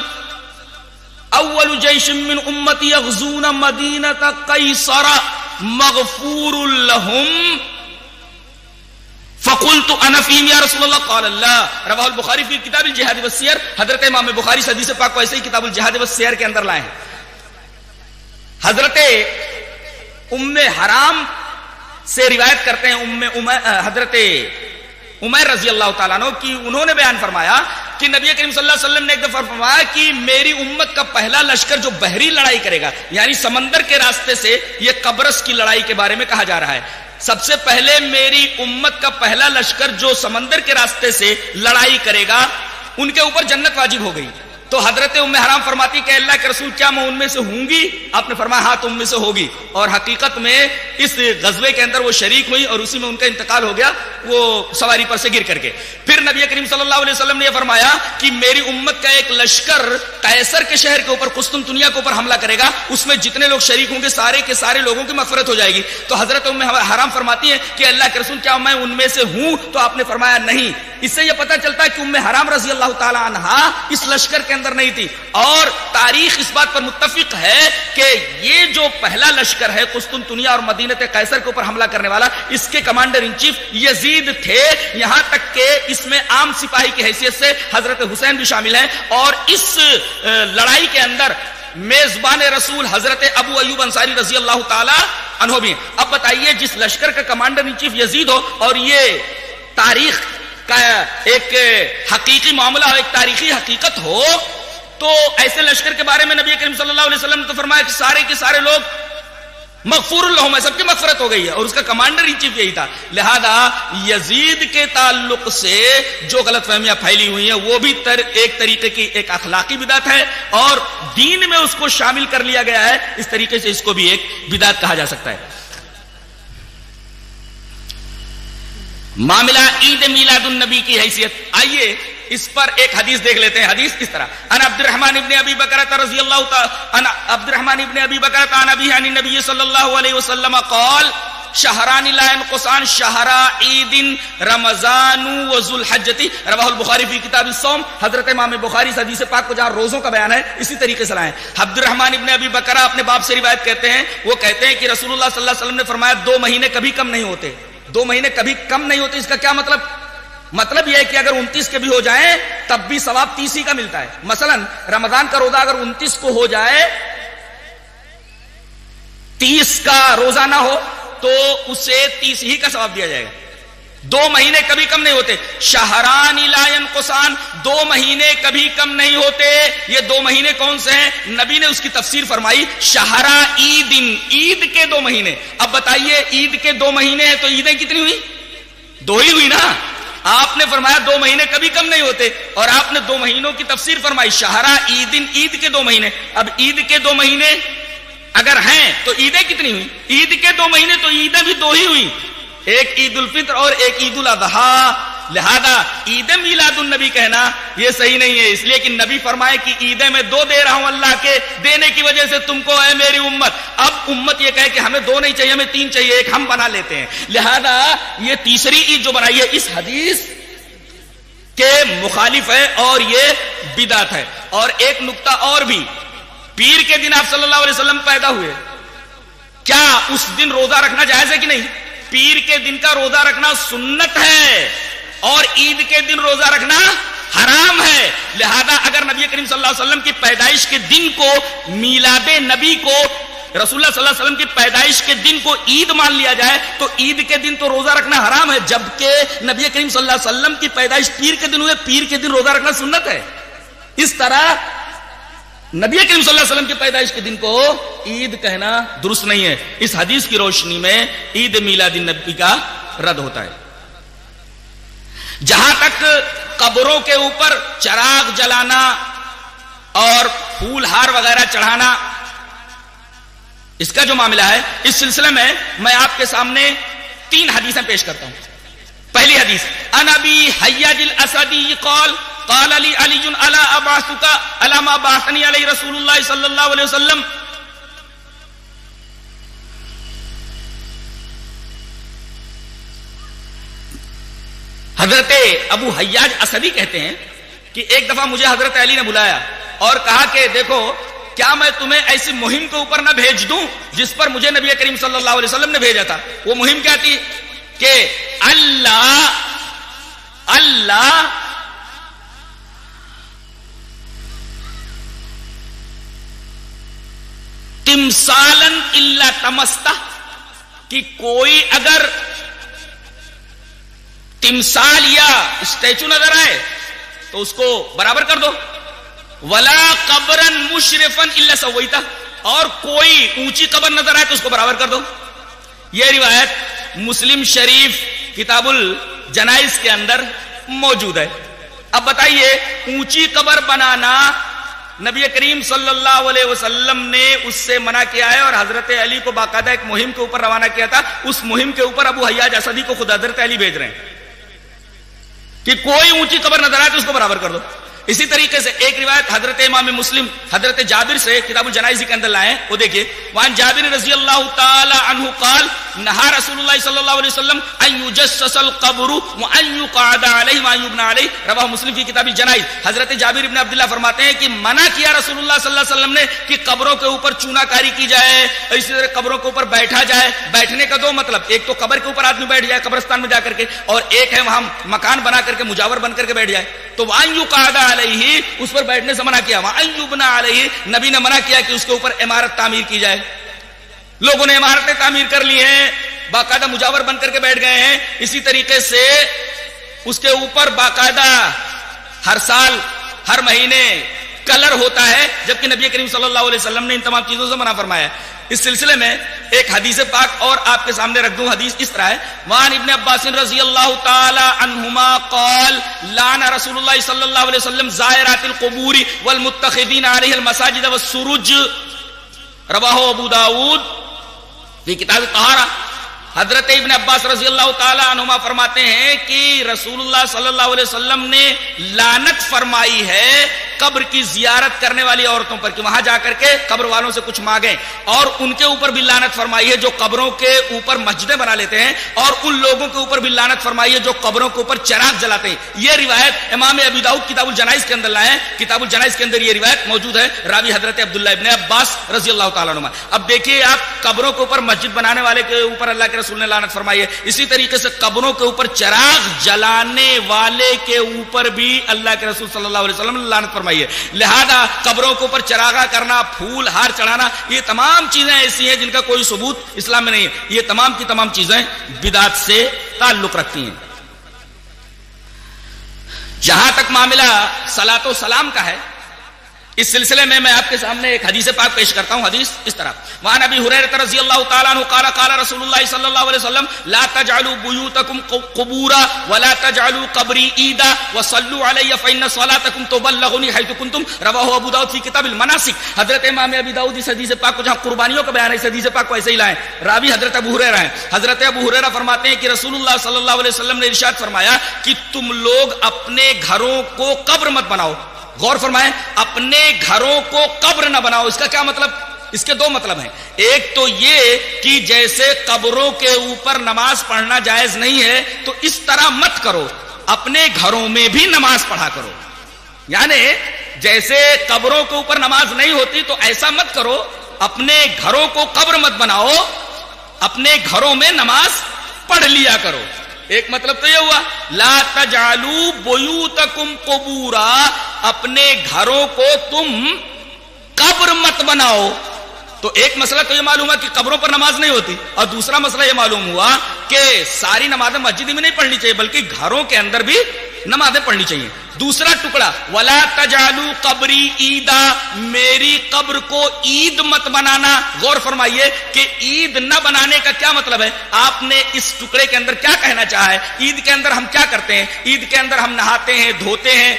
اول جيش من امتي يغزون مدينة قيصر مغفور لهم فقلت انا فيهم يا رسول الله قال لا رواه البخاری في کتاب الجہاد والسیر۔ حضرت امام بخاری حدیث پاک کو ایسے ہی کتاب الجہاد والسیر کے اندر لائے ہیں۔ حضرت ام حرام سے روایت کرتے ہیں حضرت عمیر رضی اللہ تعالیٰ عنہ کی، انہوں نے بیان فرمایا کہ نبی کریم صلی اللہ علیہ وسلم نے ایک دفعہ فرمایا کہ میری امت کا پہلا لشکر جو بحری لڑائی کرے گا، یعنی سمندر کے راستے سے، یہ قبرص کی لڑائی کے بارے میں کہا جا رہا ہے۔ سب سے پہلے میری امت کا پہلا لشکر جو سمندر کے راستے سے لڑائی کرے گا، ان کے اوپر جنت واجب ہو گئی۔ تو حضرت ام حرام فرماتی کہ اللہ کے رسول کیا میں ان میں سے ہوں گی؟ آپ نے فرمایا ہاں تم میں سے ہوگی، اور حقیقت میں اس غزوے کے اندر وہ شریک ہوئی اور اسی میں ان کا انتقال ہو گیا، وہ سواری پر سے گر کر کے۔ پھر نبی کریم صلی اللہ علیہ وسلم نے یہ فرمایا کہ میری امت کا ایک لشکر قیصر کے شہر کے اوپر، قسطنطنیہ کے اوپر حملہ کرے گا، اس میں جتنے لوگ شریک ہوں گے سارے کے سارے لوگوں کی مغفرت ہو جائے گی۔ تو حضرت ام حرام فرماتی ہیں کہ اللہ کے رسول کیا میں ان میں سے ہوں؟ تو آپ نے فرمایا نہیں۔ اس سے یہ پتہ چلتا ہے کہ ام حرام رضی اللہ تعالی عنہا اس لشکر کے اندر نہیں تھی، اور تاریخ اس بات پر متفق ہے کہ یہ جو پہلا لشکر ہے قسطنطنیہ اور مدینہ قیصر کے اوپر حملہ کرنے والا، اس کے کمانڈر ان چیف یزید تھے، یہاں تک کہ اس میں عام سپاہی کی حیثیت سے حضرت حسین بھی شامل ہیں، اور اس لڑائی کے اندر میزبان رسول حضرت ابو ایوب انصاری رضی اللہ تعالی عنہ بھی ہیں۔ اب بتائیے جس لشکر کا کمانڈر ان چیف یزید ہو اور یہ تاریخ کا ایک حقیقی معاملہ ہو، ایک تاریخی حقیقت ہو، تو ایسے لشکر کے بارے میں نبی کریم صلی اللہ علیہ وسلم نے تو فرمایا کہ سارے کے سارے لوگ مغفور لہم ہے، سب کی مغفرت ہو گئی ہے، اور اس کا کمانڈر ان چیف یہی تھا۔ لہذا یزید کے تعلق سے جو غلط فہمیاں پھیلی ہوئی ہیں وہ بھی ایک طریقے کی ایک اخلاقی بدعت ہے، اور دین میں اس کو شامل کر لیا گیا ہے، اس طریقے سے اس کو بھی ایک بدعت کہا جا سکتا ہے۔ معاملہ عید میلاد النبی کی حیثیت، آئیے اس پر ایک حدیث دیکھ لیتے ہیں۔ حدیث کس طرح؟ ان عبد الرحمن ابن ابی بکرۃ رضی اللہ تعالی ان عبد الرحمن ابن ابی بکرۃ عن ابی عن النبی صلی اللہ علیہ وسلم قال شہران لا ينقصان شہر عید رمضان و ذو الحجۃ رواه البخاری فی کتاب الصوم۔ حضرت امام بخاری اس حدیث پاک کو جہاں روزوں کا بیان ہے اسی طریقے سے لائے ہیں۔ عبد الرحمن ابن ابی بکرہ اپنے باپ سے روایت کرتے ہیں، وہ کہتے ہیں کہ رسول اللہ صلی اللہ علیہ وسلم نے فرمایا 2 مہینے کبھی کم نہیں ہوتے، 2 مہینے کبھی کم نہیں ہوتے۔ اس کا کیا مطلب؟ مطلب یہ ہے کہ اگر 29 کے بھی ہو جائیں تب بھی ثواب 30 ہی کا ملتا ہے۔ مثلا رمضان کا روزہ اگر 29 کو ہو جائے، 30 کا روزہ نہ ہو تو اسے 30 ہی کا ثواب دیا جائے گا۔ 2 مہینے کبھی کم نہیں ہوتے۔ شہران لا ينقصان، 2 مہینے کبھی کم نہیں ہوتے۔ یہ 2 مہینے کون سے ہیں؟ نبی نے اس کی تفسیر فرمائی، شہر عید، عید کے 2 مہینے۔ اب بتائیے عید کے 2 مہینے ہیں تو عیدیں کتنی ہوئی؟ 2 ہی ہوئی نا۔ آپ نے فرمایا 2 مہینے کبھی کم نہیں ہوتے، اور آپ نے 2 مہینوں کی تفسیر فرمائی شہر عید، عید کے 2 مہینے۔ اب عید کے 2 مہینے اگر ہیں تو عیدیں کتنی ہوئی؟ عید کے 2 مہینے تو عیدیں بھی 2 ہی ہوئی، ایک عید الفطر اور ایک عید الاضحیٰ۔ لہذا عید میلاد النبی کہنا یہ صحیح نہیں ہے، اس لیے کہ نبی فرمائے کہ عیدیں میں 2 دے رہا ہوں اللہ کے دینے کی وجہ سے تم کو، اے میری امت۔ اب امت یہ کہے کہ ہمیں 2 نہیں چاہیے، ہمیں 3 چاہیے، ایک ہم بنا لیتے ہیں۔ لہذا یہ تیسری عید جو بنائی ہے اس حدیث کے مخالف ہے اور یہ بدعت ہے۔ اور ایک نقطہ اور بھی، پیر کے دن آپ صلی اللہ علیہ وسلم پیدا ہوئے، کیا اس دن روزہ رکھنا جائز ہے کہ نہیں؟ پیر کے دن کا روزہ رکھنا سنت ہے، اور عید کے دن روزہ رکھنا حرام ہے. لہذا اگر نبی کریم صلی اللہ علیہ وسلم کی پیدائش کے دن کو میلاد نبی کو رسول اللہ صلی اللہ علیہ وسلم کی پیدائش کے دن کو عید مان لیا جائے تو عید کے دن تو روزہ رکھنا حرام ہے, جبکہ نبی کریم صلی اللہ علیہ وسلم کی پیدائش پیر کے دن ہوئے, پیر کے دن روزہ رکھنا سنت ہے. اس طرح نبی کریم صلی اللہ علیہ وسلم کی پیدائش کے دن کو عید کہنا درست نہیں ہے. اس حدیث کی روشنی میں عید میلاد النبی کا رد ہوتا ہے. جہاں تک قبروں کے اوپر چراغ جلانا اور پھول ہار وغیرہ چڑھانا اس کا جو معاملہ ہے, اس سلسلے میں آپ کے سامنے 3 حدیثیں پیش کرتا ہوں. پہلی حدیث, ان ابی حیاج الاسدی قال قال علی علی الا ابعثک الا ما بعثنی علی رسول اللہ صلی اللہ علیہ وسلم. حضرت ابو حیاج اسدی کہتے ہیں کہ ایک دفعہ مجھے حضرت علی نے بلایا اور کہا کہ دیکھو کیا میں تمہیں ایسی مہم کے اوپر نہ بھیج دوں جس پر مجھے نبی کریم صلی اللہ علیہ وسلم نے بھیجا تھا. وہ مہم کیا تھی کہ اللہ تمثالن الا تمستہ, کہ کوئی اگر تمثال یا اسٹیچو نظر آئے تو اس کو برابر کر دو. ولا قبرن مشرفن الا سویتہ, اور کوئی اونچی قبر نظر آئے تو اس کو برابر کر دو. یہ روایت مسلم شریف کتاب الجنائز کے اندر موجود ہے. اب بتائیے, اونچی قبر بنانا نبی کریم صلی اللہ علیہ وسلم نے اس سے منع کیا ہے اور حضرت علی کو باقاعدہ ایک مہم کے اوپر روانہ کیا تھا. اس مہم کے اوپر ابو حیاج اسدی کو خود حضرت علی بھیج رہے ہیں کہ کوئی اونچی قبر نظر آئے تو اس کو برابر کر دو. اسی طریقے سے ایک روایت حضرت امام مسلم حضرت جابر سے کتاب الجنائز کے اندر لائے, وہ دیکھیے, وان جابر رضی اللہ تعالی عنہ قال نہا رسول اللہ صلی اللہ علیہ وسلم ان یجسس القبر وان یقعد علیہ وان یبنى علیہ, رواہ مسلم کی کتاب الجنائز. حضرت جابر ابن عبداللہ فرماتے ہیں کہ منع کیا رسول اللہ صلی اللہ علیہ وسلم نے کہ قبروں کے اوپر چونا کاری کی جائے, اسی طرح قبروں کے اوپر بیٹھا جائے. بیٹھنے کا 2 مطلب, ایک تو قبر کے اوپر آدمی بیٹھ جائے قبرستان میں جا کر کے, اور ایک ہے وہاں مکان بنا کر کے مجاور بن کر کے بیٹھ جائے. تو وان یقعد علیہ, اس پر بیٹھنے سے منع کیا. وان یبنى علیہ, نبی نے منع کیا کہ اس کے اوپر عمارت تعمیر کی جائے. لوگوں نے عمارتیں تعمیر کر لی ہیں, باقاعدہ مجاور بن کر کے بیٹھ گئے ہیں. اسی طریقے سے اس کے اوپر باقاعدہ ہر سال ہر مہینے کلر ہوتا ہے, جبکہ نبی کریم صلی اللہ علیہ وسلم نے ان تمام چیزوں سے منع فرمایا. اس سلسلے میں ایک حدیث پاک اور آپ کے سامنے رکھ دوں. حدیث اس طرح ہے, وان ابن عباس رضی اللہ تعالی عنہما قال لعن رسول اللہ صلی اللہ علیہ وسلم زائرات القبور والمتخذین علیہ المساجد والسروج, رواہ ابو داود فی کتاب الطہارہ. حضرت ابن عباس رضی اللہ تعالی عنہما فرماتے ہیں کہ رسول اللہ صلی اللہ علیہ وسلم نے لعنت فرمائی ہے قبر کی زیارت کرنے والی عورتوں پر, کہ وہاں جا کر کے قبر والوں سے کچھ مانگیں, اور ان کے اوپر بھی لعنت فرمائی ہے جو قبروں کے اوپر مسجدیں بنا لیتے ہیں, اور ان لوگوں کے اوپر بھی لعنت فرمائی ہے جو قبروں کے اوپر چراغ جلاتے ہیں. یہ روایت امام ابی داؤد کتاب الجنائز کے اندر لائے ہیں. کتاب الجنائز کے اندر یہ روایت موجود ہے, راوی حضرت عبداللہ ابن عباس رضی اللہ تعالیٰ عنہ. اب دیکھیے آپ, قبروں کے اوپر مسجد بنانے والے کے اوپر اللہ کے رسول نے لعنت فرمائی ہے. اسی طریقے سے قبروں کے اوپر چراغ جلانے والے کے اوپر بھی اللہ کے رسول صلی اللہ علیہ وسلم نے لعنت فرمائی ہے. لہذا قبروں کے اوپر چراغا کرنا, پھول ہار چڑھانا, یہ تمام چیزیں ایسی ہیں جن کا کوئی ثبوت اسلام میں نہیں ہے. یہ تمام کی تمام چیزیں بدعت سے تعلق رکھتی ہیں. جہاں تک معاملہ صلاۃ و سلام کا ہے, اس سلسلے میں آپ کے سامنے ایک حدیث پاک پیش کرتا ہوں. حدیث اس طرح, وعن ابی ہریرہ رضی اللہ تعالی عنہ قال قال رسول اللہ صلی اللہ علیہ وسلم لا تجعلوا بیوتکم قبورا ولا تجعلوا قبری عیدا وصلوا علی فإن صلاتکم تبلغنی حیث کنتم, رواہ ابو داؤد فی کتاب المناسک. حضرت امام ابی داؤد اس حدیث پاک کو جہاں قربانیوں کا بیان ہے, اس حدیث پاک کو ایسے ہی لائیں. راوی حضرت ابو ہریرہ ہیں. حضرت ابو ہریرہ فرماتے ہیں کہ رسول اللہ صلی اللہ علیہ وسلم نے ارشاد فرمایا کہ تم لوگ اپنے گھروں کو قبر مت بناؤ. غور فرمائیں, اپنے گھروں کو قبر نہ بناؤ. اس کا کیا مطلب؟ اس کے 2 مطلب ہیں. ایک تو یہ کہ جیسے قبروں کے اوپر نماز پڑھنا جائز نہیں ہے تو اس طرح مت کرو, اپنے گھروں میں بھی نماز پڑھا کرو. یعنی جیسے قبروں کے اوپر نماز نہیں ہوتی تو ایسا مت کرو, اپنے گھروں کو قبر مت بناؤ, اپنے گھروں میں نماز پڑھ لیا کرو. ایک مطلب تو یہ ہوا لا تجعلوا بیوتکم قبورا، اپنے گھروں کو تم قبر مت بناؤ. تو ایک مسئلہ تو یہ معلوم ہوا کہ قبروں پر نماز نہیں ہوتی، اور دوسرا مسئلہ یہ معلوم ہوا کہ ساری نمازیں مسجد میں نہیں پڑھنی چاہیے بلکہ گھروں کے اندر بھی نمازیں پڑھنی چاہیے. دوسرا ٹکڑا ولا تجعلوا قبری عیدا، میری قبر کو عید مت بنانا. غور فرمائیے کہ عید نہ بنانے کا کیا مطلب ہے. آپ نے اس ٹکڑے کے اندر کیا کہنا چاہا ہے؟ عید کے اندر ہم کیا کرتے ہیں؟ عید کے اندر ہم نہاتے ہیں، دھوتے ہیں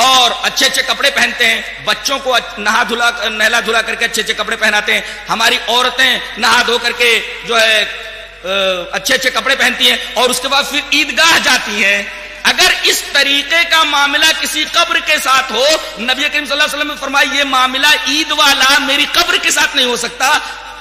اور اچھے اچھے کپڑے پہنتے ہیں، بچوں کو نہلا دھلا کر کے اچھے اچھے کپڑے پہناتے ہیں، ہماری عورتیں نہا دھو کر کے جو ہے اچھے اچھے کپڑے پہنتی ہیں اور اس کے بعد پھر عیدگاہ جاتی ہیں. اگر اس طریقے کا معاملہ کسی قبر کے ساتھ ہو، نبی کریم صلی اللہ علیہ وسلم نے فرمایا یہ معاملہ عید والا میری قبر کے ساتھ نہیں ہو سکتا،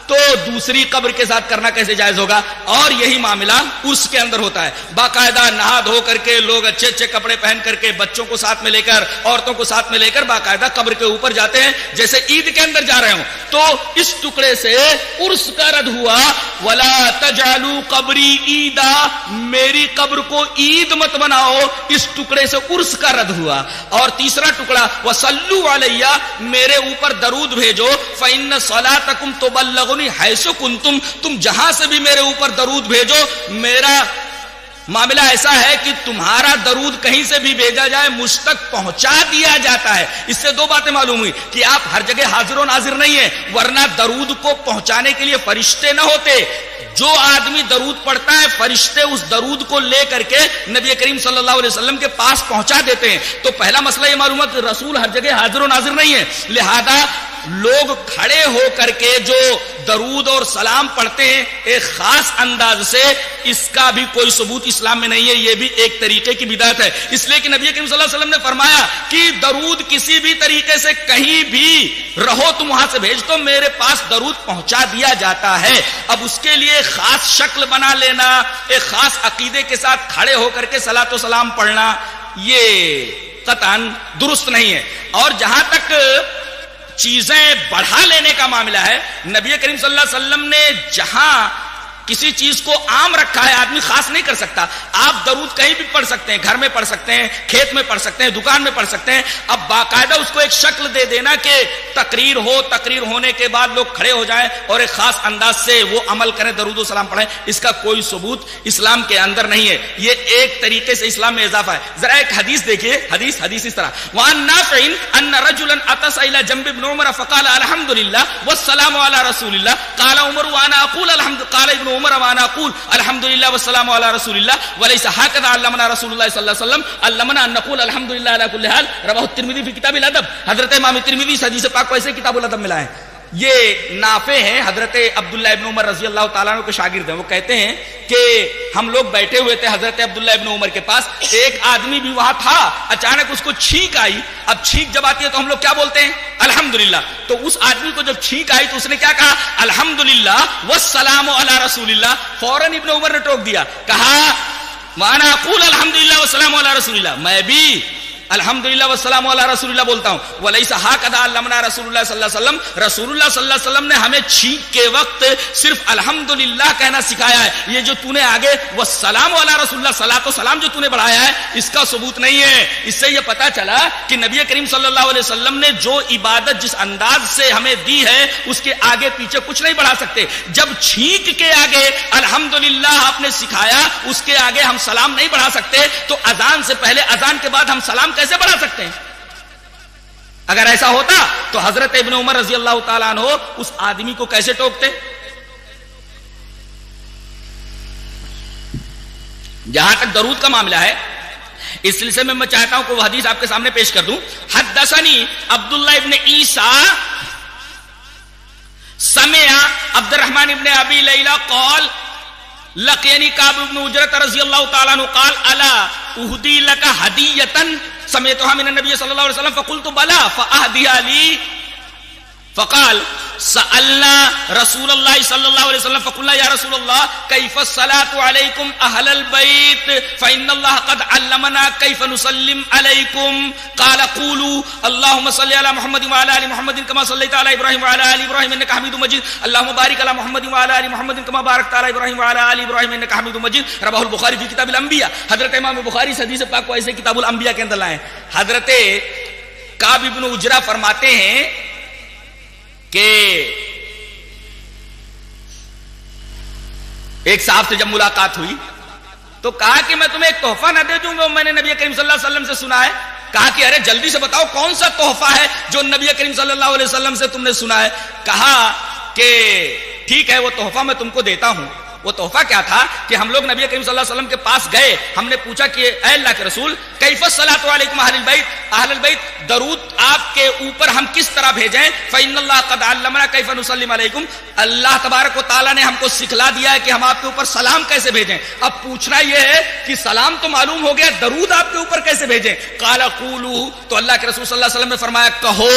تو دوسری قبر کے ساتھ کرنا کیسے جائز ہوگا؟ اور یہی معاملہ اس کے اندر ہوتا ہے. باقاعدہ نہا دھو کر کے لوگ اچھے اچھے کپڑے پہن کر کے بچوں کو ساتھ میں لے کر عورتوں کو ساتھ میں لے کر باقاعدہ قبر کے اوپر جاتے ہیں جیسے عید کے اندر جا رہے ہوں. تو اس ٹکڑے سے عرس کا رد ہوا ولا تجعلوا قبری عیدا، میری قبر کو عید مت بناؤ، اس ٹکڑے سے عرس کا رد ہوا. اور تیسرا ٹکڑا وصلوا علی، میرے اوپر درود بھیجو، فإن صلاتکم تبلغنی حیث کنتم، تم جہاں سے بھی میرے اوپر درود بھیجو. میرا معاملہ ایسا ہے کہ تمہارا درود کہیں سے بھی بھیجا جائے مجھ تک پہنچا دیا جاتا ہے. اس سے دو باتیں معلوم ہوئی کہ آپ ہر جگہ حاضر و ناظر نہیں ہیں، ورنہ درود کو پہنچانے کے لیے فرشتے نہ ہوتے. جو آدمی درود پڑھتا ہے فرشتے اس درود کو لے کر کے نبی کریم صلی اللہ علیہ وسلم کے پاس پہنچا دیتے ہیں. تو پہلا مسئلہ یہ معلوم ہے کہ رسول ہر جگہ حاضر و ناظر نہیں ہے، لہذا لوگ کھڑے ہو کر کے جو درود اور سلام پڑھتے ہیں ایک خاص انداز سے، اس کا بھی کوئی ثبوت اسلام میں نہیں ہے. یہ بھی ایک طریقے کی بدعت ہے، اس لیے کہ نبی کریم صلی اللہ علیہ وسلم نے فرمایا کہ درود کسی بھی طریقے سے کہیں بھی رہو تم وہاں سے بھیج تو میرے پاس درود پہنچا دیا جاتا ہے. اب اس کے لیے خاص شکل بنا لینا، ایک خاص عقیدے کے ساتھ کھڑے ہو کر کے صلاۃ و سلام پڑھنا، یہ قطعاً درست نہیں ہے. اور جہاں تک چیزیں بڑھا لینے کا معاملہ ہے، نبی کریم صلی اللہ علیہ وسلم نے جہاں کسی چیز کو عام رکھا ہے آدمی خاص نہیں کر سکتا. آپ درود کہیں بھی پڑھ سکتے ہیں، گھر میں پڑھ سکتے ہیں، کھیت میں پڑھ سکتے ہیں، دکان میں پڑھ سکتے ہیں. اب باقاعدہ اس کو ایک شکل دے دینا کہ تقریر ہو، تقریر ہونے کے بعد لوگ کھڑے ہو جائیں اور ایک خاص انداز سے وہ عمل کریں، درود و سلام پڑھیں، اس کا کوئی ثبوت اسلام کے اندر نہیں ہے. یہ ایک طریقے سے اسلام میں اضافہ ہے. ذرا ایک حدیث دیکھیے، حدیث اس طرح وان نافع ان رجلا اتى الى جنب ابن عمر فقال الحمد لله والسلام على رسول الله قال عمر وانا اقول الحمد قال ابن عمر وانا اقول الحمد لله والسلام على رسول الله وليس هكذا علمنا رسول الله صلى الله عليه وسلم علمنا ان نقول الحمد لله على كل حال. رواه الترمذي في كتاب الادب. حضرت امام ترمذی اس حدیث پاک کو ایسے کتاب الادب میں لائے. یہ نافع ہیں، حضرت عبداللہ ابن عمر رضی اللہ تعالیٰ عنہ کے شاگرد ہیں. وہ کہتے ہیں کہ ہم لوگ بیٹھے ہوئے تھے حضرت عبداللہ ابن عمر کے پاس، ایک آدمی بھی وہاں تھا، اچانک اس کو چھینک آئی. اب چھینک جب آتی ہے تو ہم لوگ کیا بولتے ہیں؟ الحمدللہ. تو اس آدمی کو جب چھینک آئی تو اس نے کیا کہا؟ الحمدللہ والسلام علی رسول اللہ. فوراً ابن عمر نے ٹوک دیا، کہا وانا اقول الحمدللہ والسلام علی رسول اللہ، میں بھی الحمدللہ والسلام علی رسول اللہ بولتا ہوں. ولیس ہکذا علمنا رسول اللہ صلی اللہ علیہ وسلم، رسول اللہ صلی اللہ علیہ وسلم نے ہمیں چھینک کے وقت صرف الحمدللہ کہنا سکھایا ہے. یہ جو تو نے آگے والسلام علی رسول اللہ، صلاۃ و سلام جو تو نے بڑھایا ہے اس کا ثبوت نہیں ہے. اس سے یہ پتا چلا کہ نبی کریم صلی اللہ علیہ وسلم نے جو عبادت جس انداز سے ہمیں دی ہے اس کے آگے پیچھے کچھ نہیں بڑھا سکتے. جب چھینک کے آگے الحمدللہ آپ نے سکھایا اس کے آگے ہم سلام نہیں بڑھا سکتے تو اذان سے پہلے اذان کے بعد ہم سلام کیسے بڑھا سکتے ہیں؟ اگر ایسا ہوتا تو حضرت ابن عمر رضی اللہ تعالیٰ عنہ اس آدمی کو کیسے ٹوکتے؟ جہاں تک درود کا معاملہ ہے اس سلسلے میں چاہتا ہوں کہ وہ حدیث آپ کے سامنے پیش کر دوں. حدثنی عبداللہ ابن عیسیٰ سمع عبد الرحمن ابن ابی لیلہ قال لقینی کعب بن عجرۃ رضی اللہ تعالیٰ عنہ قال الا اہدی لک ہدیۃ سمعتها من النبی صلی اللہ علیہ وسلم فقلت بلا فاہدیها لی. فقال سألنا رسول الله صلى الله عليه وسلم فقلنا يا رسول الله كيف الصلاة عليكم أهل البيت فإن الله قد علمنا كيف نسلم عليكم قال قولوا اللهم صل على محمد وعلى آل محمد كما صليت على إبراهيم وعلى آل إبراهيم إنك حميد مجيد اللهم بارك على محمد وعلى آل محمد كما باركت على إبراهيم وعلى آل إبراهيم إنك حميد مجيد رواه البخاري في كتاب الأنبياء. حضرت امام بخاری حدیث پاک کو ایسے کتاب الانبیاء کے اندر لائے. حضرت کعب بن عجرہ فرماتے ہیں کہ ایک صاحب سے جب ملاقات ہوئی تو کہا کہ میں تمہیں ایک تحفہ نہ دے دوں گا, میں نے نبی کریم صلی اللہ علیہ وسلم سے سنا ہے. کہا کہ ارے جلدی سے بتاؤ کون سا تحفہ ہے جو نبی کریم صلی اللہ علیہ وسلم سے تم نے سنا ہے. کہا کہ ٹھیک ہے وہ تحفہ میں تم کو دیتا ہوں. وہ تحفہ کیا تھا کہ ہم لوگ نبی کریم صلی اللہ علیہ وسلم کے پاس گئے, ہم نے پوچھا کہ اے اللہ کے رسول کیف الصلاۃ علیکم اہل البیت, اہل البیت درود آپ کے اوپر ہم کس طرح بھیجیں. فإن اللہ قد علمنا کیف نسلم علیکم, اللہ تبارک و تعالیٰ نے ہم کو سکھلا دیا ہے کہ ہم آپ کے اوپر سلام کیسے بھیجیں. اب پوچھنا یہ ہے کہ سلام تو معلوم ہو گیا, درود آپ کے اوپر کیسے بھیجیں. قال قولوا, تو اللہ کے رسول صلی اللہ علیہ وسلم نے فرمایا کہو.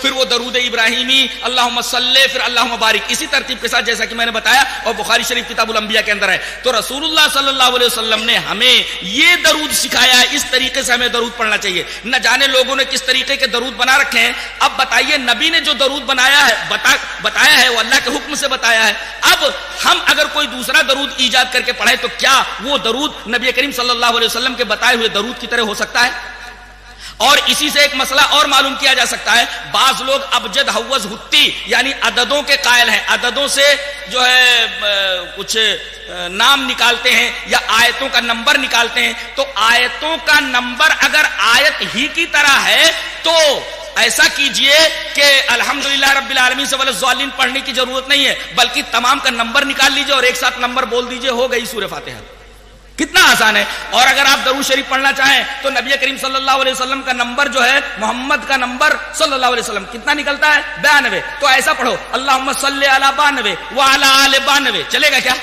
پھر وہ درود ابراہیمی اللہم صلی پھر اللہم بارک اسی ترتیب کے ساتھ جیسا کہ میں نے بتایا اور بخاری شریف کتاب الانبیاء کے اندر ہے. تو رسول اللہ صلی اللہ علیہ وسلم نے ہمیں یہ درود سکھایا ہے, اس طریقے سے ہمیں درود پڑھنا چاہیے. نہ جانے لوگوں نے کس طریقے کے درود بنا رکھے ہیں. اب بتائیے نبی نے جو درود بنایا ہے بتایا ہے وہ اللہ کے حکم سے بتایا ہے. اب ہم اگر کوئی دوسرا درود ایجاد کر کے پڑھیں تو کیا وہ درود نبی کریم صلی اللہ علیہ وسلم کے بتائے ہوئے درود کی طرح ہو سکتا ہے؟ اور اسی سے ایک مسئلہ اور معلوم کیا جا سکتا ہے. بعض لوگ ابجد حوض ہتی یعنی عددوں کے قائل ہیں, عددوں سے جو ہے کچھ نام نکالتے ہیں یا آیتوں کا نمبر نکالتے ہیں. تو آیتوں کا نمبر اگر آیت ہی کی طرح ہے تو ایسا کیجئے کہ الحمدللہ رب العالمین سے والضالین پڑھنے کی ضرورت نہیں ہے, بلکہ تمام کا نمبر نکال لیجئے اور ایک ساتھ نمبر بول دیجئے, ہو گئی سورہ فاتحہ. کتنا آسان ہے. اور اگر آپ درود شریف پڑھنا چاہیں تو نبی کریم صلی اللہ علیہ وسلم کا نمبر جو ہے محمد کا نمبر صلی اللہ علیہ وسلم کتنا نکلتا ہے 92. تو ایسا پڑھو اللہم صلی علی 92 وعلی آل 92, چلے گا کیا؟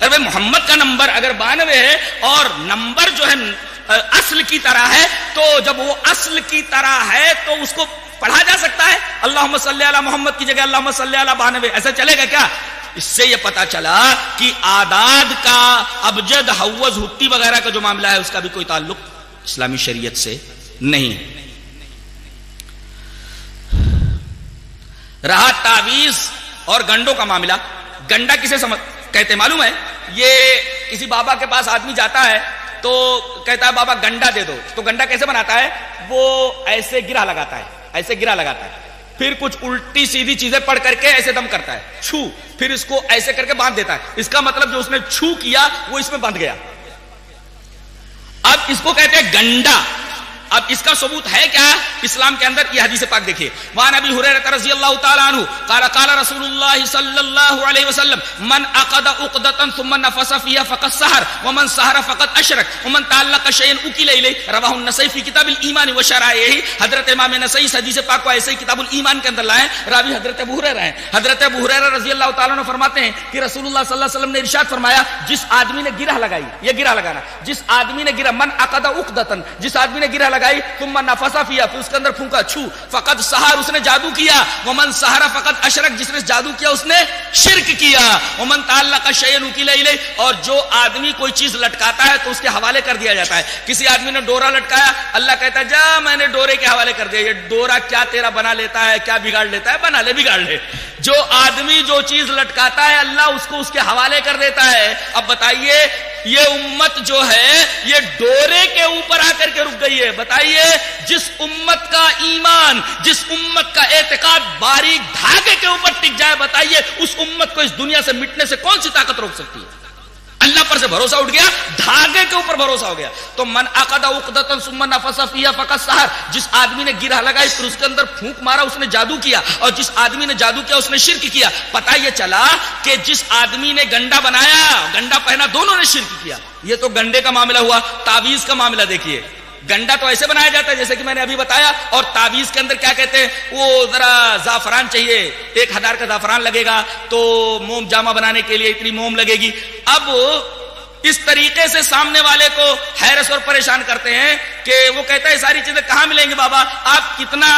ارے محمد کا نمبر اگر 92 ہے اور نمبر جو ہے اصل کی طرح ہے تو جب وہ اصل کی طرح ہے تو اس کو پڑھا جا سکتا ہے. اللہم صلی علی محمد کی جگہ اللہم صلی علی 92, ایسا چلے گا کیا؟ اس سے یہ پتا چلا کہ اعداد کا ابجد حوض ہتی وغیرہ کا جو معاملہ ہے اس کا بھی کوئی تعلق اسلامی شریعت سے نہیں ہے. رہا تعویذ اور گنڈوں کا معاملہ. گنڈا کسے کہتے معلوم ہے؟ یہ کسی بابا کے پاس آدمی جاتا ہے تو کہتا ہے بابا گنڈا دے دو. تو گنڈا کیسے بناتا ہے؟ وہ ایسے گرہ لگاتا ہے, ایسے گرہ لگاتا ہے, پھر کچھ الٹی سیدھی چیزیں پڑھ کر کے ایسے دم کرتا ہے, چھو, پھر اس کو ایسے کر کے باندھ دیتا ہے. اس کا مطلب جو اس نے چھو کیا وہ اس میں بندھ گیا. اب اس کو کہتے ہیں گنڈا. اب اس کا ثبوت ہے کیا اسلام کے اندر؟ یہ حدیث پاک دیکھیے. وعن ابی ہریرہ رضی اللہ تعالی عنہ قال قال رسول اللہ صلی اللہ علیہ وسلم من عقد عقدۃ ثم نفث فيها فقد سحر ومن سحر فقد اشرك ومن تعلق شيئا اكل اليه رواه النسائی فی کتاب الایمان وشرائعہ. حضرت امام نسائی حدیث پاک کو ایسے ہی کتاب الایمان کے اندر لائے. راوی حضرت ابو ہریرہ ہیں. حضرت ابو ہریرہ رضی اللہ تعالی عنہ فرماتے ہیں کہ رسول اللہ صلی اللہ علیہ وسلم نے ارشاد فرمایا جس آدمی نے گرہ لگائی, یہ گرہ لگانا, جس آدمی نے گرہ من عقد عقدۃ, جس آدمی نے گرہ لگائی ثم نفث فيها, پھر اس کے اندر پھونکا چھو, فقد سحر, اس نے جادو کیا, ومن سحر فقد اشرک, جس نے جادو کیا اس نے شرک کیا, ومن تعلق شيئا وكل اليه, اور جو آدمی کوئی چیز لٹکاتا ہے تو اس کے حوالے کر دیا جاتا ہے. کسی آدمی نے ڈورا لٹکایا, اللہ کہتا ہے جا میں نے ڈورے کے حوالے کر دیا. یہ ڈورا کیا تیرا بنا لیتا ہے, کیا بگاڑ لیتا ہے؟ بنا لے, بگاڑ لے. جو آدمی جو چیز لٹکاتا ہے اللہ اس کو اس کے حوالے کر دیتا ہے. اب بتائیے یہ امت جو ہے یہ ڈورے کے اوپر آ کر کے رک گئی ہے. بتائیے جس امت کا ایمان, جس امت کا اعتقاد باریک دھاگے کے اوپر ٹک جائے, بتائیے اس امت کو اس دنیا سے مٹنے سے کون سی طاقت روک سکتی ہے؟ اللہ پر سے بھروسہ اٹھ گیا, دھاگے کے اوپر بھروسہ ہو گیا. تو من عقد عقدۃ ثم نفث فيها فقد سحر, جس آدمی نے گرہ لگائی پھر اس کے اندر پھونک مارا اس نے جادو کیا, اور جس آدمی نے جادو کیا اس نے شرک کیا. پتہ یہ چلا کہ جس آدمی نے گنڈا بنایا, گنڈا پہنا, دونوں نے شرک کیا. یہ تو گنڈے کا معاملہ ہوا. تعویذ کا معاملہ دیکھیے. گنڈا تو ایسے بنایا جاتا ہے جیسے کہ میں نے ابھی بتایا, اور تعویذ کے اندر کیا کہتے ہیں, وہ ذرا زعفران چاہیے, 1000 کا زعفران لگے گا, تو موم جامہ بنانے کے لیے اتنی موم لگے گی. اب اس طریقے سے سامنے والے کو حیرت اور پریشان کرتے ہیں کہ وہ کہتا ہے ساری چیزیں کہاں ملیں گی بابا، آپ کتنا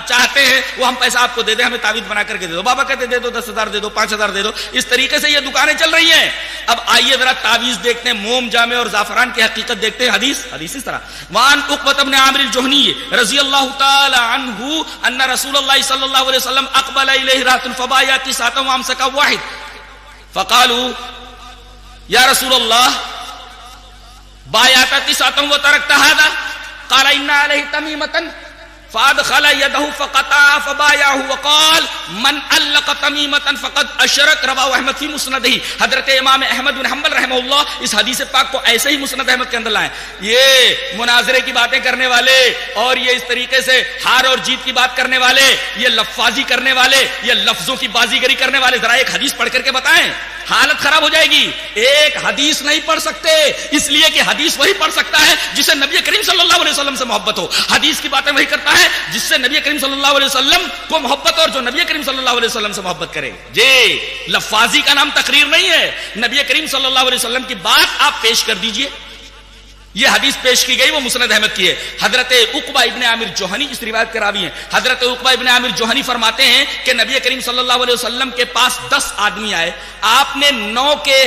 چاہتے ہیں وہ ہم پیسہ آپ کو دے دیں، ہمیں تعویذ بنا کر کے دے دو۔ بابا کہتے دے دو 10,000 دے دو، 5,000 دے دو۔ اس طریقے سے یہ دکانیں چل رہی ہیں۔ اب آئیے ذرا تعویذ دیکھتے ہیں، موم جامع اور زعفران کی حقیقت دیکھتے ہیں۔ حدیث اس طرح، وان عقبۃ بن عامر الجہنی رضی اللہ تعالی عنہ ان رسول اللہ صلی اللہ علیہ وسلم اقبل الیہ رات فبايع 9 وامسك واحد فقالوا یا رسول اللہ بايعت 9 وتركت هذا قال ان عليه تميمة فادخل يده فقطع فبايعه وقال من علق تميمة فقد اشرك، رواه احمد فی مسندہ۔ حضرت امام احمد بن حنبل رحمہ اللہ اس حدیث پاک کو ایسے ہی مسند احمد کے اندر لائیں۔ یہ مناظرے کی باتیں کرنے والے اور یہ اس طریقے سے ہار اور جیت کی بات کرنے والے، یہ لفاظی کرنے والے، یہ لفظوں کی بازیگری کرنے والے، ذرا ایک حدیث پڑھ کر کے بتائیں، حالت خراب ہو جائے گی۔ ایک حدیث نہیں پڑھ سکتے، اس لیے کہ حدیث وہی پڑھ سکتا ہے جسے نبی کریم صلی اللہ علیہ وسلم سے محبت ہو۔ حدیث کی باتیں وہی کرتا ہے جس سے نبی کریم صلی اللہ علیہ وسلم کو محبت اور جو نبی کریم صلی اللہ علیہ وسلم سے محبت کرے۔ جی لفاظی کا نام تقریر نہیں ہے، نبی کریم صلی اللہ علیہ وسلم کی بات آپ پیش کر دیجئے۔ یہ حدیث پیش کی گئی وہ مسند احمد کی ہے۔ حضرت عقبہ ابن عامر جوہنی اس روایت کے راوی ہیں۔ حضرت عقبہ ابن عامر جوہنی فرماتے ہیں کہ نبی کریم صلی اللہ علیہ وسلم کے پاس 10 آدمی آئے، آپ نے 9 کے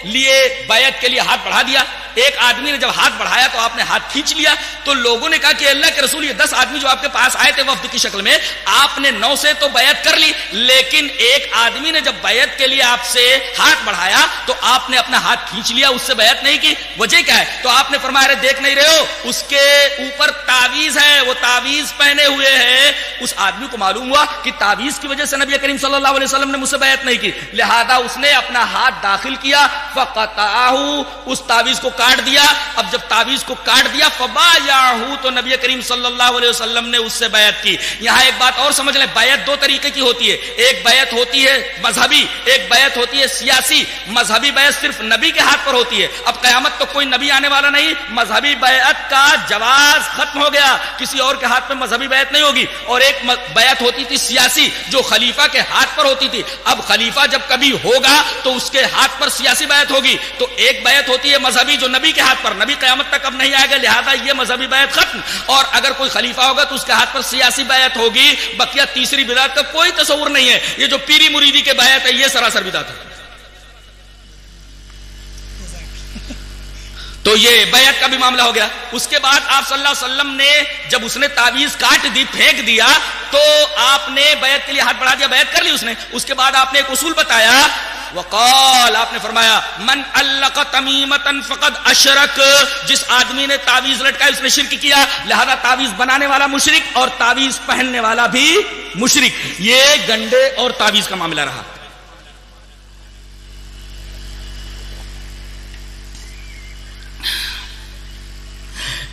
لیے بیعت کے لیے ہاتھ بڑھا دیا۔ ایک آدمی نے جب ہاتھ بڑھایا تو آپ نے ہاتھ کھینچ لیا، تو لوگوں نے کہا کہ اللہ کے رسول یہ 10 آدمی جو آپ کے پاس آئے تھے وفد کی شکل میں، آپ نے 9 سے تو بیعت کر لی، لیکن ایک آدمی نے جب بیعت کے لیے آپ سے ہاتھ بڑھایا تو آپ نے اپنا ہاتھ کھینچ لیا، اس سے بیعت نہیں کی، وجہ کیا ہے؟ تو آپ نے فرمایا رہے دیکھ نہیں رہے ہو اس کے اوپر تعویذ ہے، وہ تعویذ پہنے ہوئے ہے۔ اس آدمی کو معلوم ہوا کہ تعویذ کی وجہ سے نبی کریم صلی اللہ علیہ وسلم نے مجھ سے بیعت نہیں کی، لہذا اس نے اپنا ہاتھ داخل کیا، فقطعہ، اس تعویذ کو کاٹ دیا۔ اب جب تعویذ کو کاٹ دیا فبايعه، تو نبی کریم صلی اللہ علیہ وسلم نے اس سے بیعت کی۔ یہاں ایک بات اور سمجھ لیں، بیعت 2 طریقے کی ہوتی ہے، ایک بیعت ہوتی ہے مذہبی، ایک بیعت ہوتی ہے سیاسی۔ مذہبی بیعت صرف نبی کے ہاتھ پر ہوتی ہے، اب قیامت تو کوئی نبی آنے والا نہیں، مذہبی بیعت کا جواز ختم ہو گیا، کسی اور کے ہاتھ میں مذہبی بیعت نہیں ہوگی۔ اور ایک بیعت ہوتی تھی سیاسی جو خلیفہ کے ہاتھ پر ہوتی تھی، اب خلیفہ جب کبھی ہوگا تو اس کے ہاتھ پر سیاسی بیعت ہوگی۔ تو ایک بیعت ہوتی ہے مذہبی جو نبی کے ہاتھ پر، نبی قیامت تک اب نہیں آئے گا، لہذا یہ مذہبی بیعت ختم۔ اور اگر کوئی خلیفہ ہوگا تو اس کے ہاتھ پر سیاسی بیعت ہوگی۔ بقیہ تیسری بدعت کا کوئی تصور نہیں ہے، یہ جو پیری مریدی کے بیعت ہے یہ سراسر بدعت ہے۔ تو یہ بیعت کا بھی معاملہ ہو گیا۔ اس کے بعد آپ صلی اللہ علیہ وسلم نے جب اس نے تعویذ کاٹ دی، پھینک دیا، تو آپ نے بیعت کے لیے ہاتھ بڑھا دیا، بیعت کر لی اس نے۔ اس کے بعد آپ نے ایک اصول بتایا، وقال، آپ نے فرمایا من علق تمیمة فقد اشرک، جس آدمی نے تعویذ لٹکائی اس نے شرک کیا، لہذا تعویذ بنانے والا مشرک اور تعویذ پہننے والا بھی مشرک۔ یہ گنڈے اور تعویذ کا معاملہ رہا۔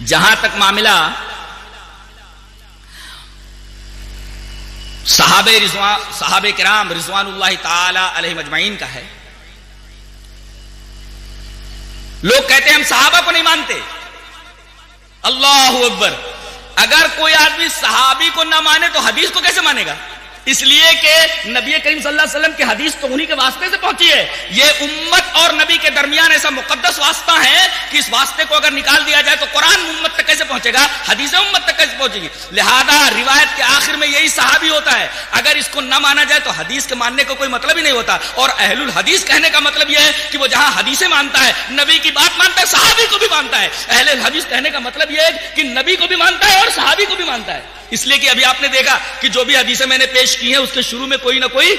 جہاں تک معاملہ صحابہ کرام رضوان اللہ تعالی علیہم اجمعین کا ہے، لوگ کہتے ہیں ہم صحابہ کو نہیں مانتے۔ اللہ اکبر، اگر کوئی آدمی صحابی کو نہ مانے تو حدیث کو کیسے مانے گا؟ اس لیے کہ نبی کریم صلی اللہ علیہ وسلم کی حدیث تو انہی کے واسطے سے پہنچی ہے۔ یہ امت اور نبی کے درمیان ایسا مقدس واسطہ ہے کہ اس واسطے کو اگر نکال دیا جائے تو قرآن امت تک کیسے پہنچے گا، حدیث امت تک کیسے پہنچے گی؟ لہذا روایت کے آخر میں یہی صحابی ہوتا ہے۔ اگر اس کو نہ مانا جائے تو حدیث کے ماننے کا کوئی مطلب ہی نہیں ہوتا۔ اور اہل الحدیث کہنے کا مطلب یہ ہے کہ وہ جہاں حدیثیں مانتا ہے، نبی کی بات مانتا ہے، صحابی کو بھی مانتا ہے۔ اہل الحدیث کہنے کا مطلب یہ ہے کہ نبی کو بھی مانتا ہے اور صحابی کو بھی مانتا ہے۔ اس لیے کہ ابھی آپ نے دیکھا کہ جو بھی حدیثیں میں نے پیش کی ہیں اس کے شروع میں کوئی نہ کوئی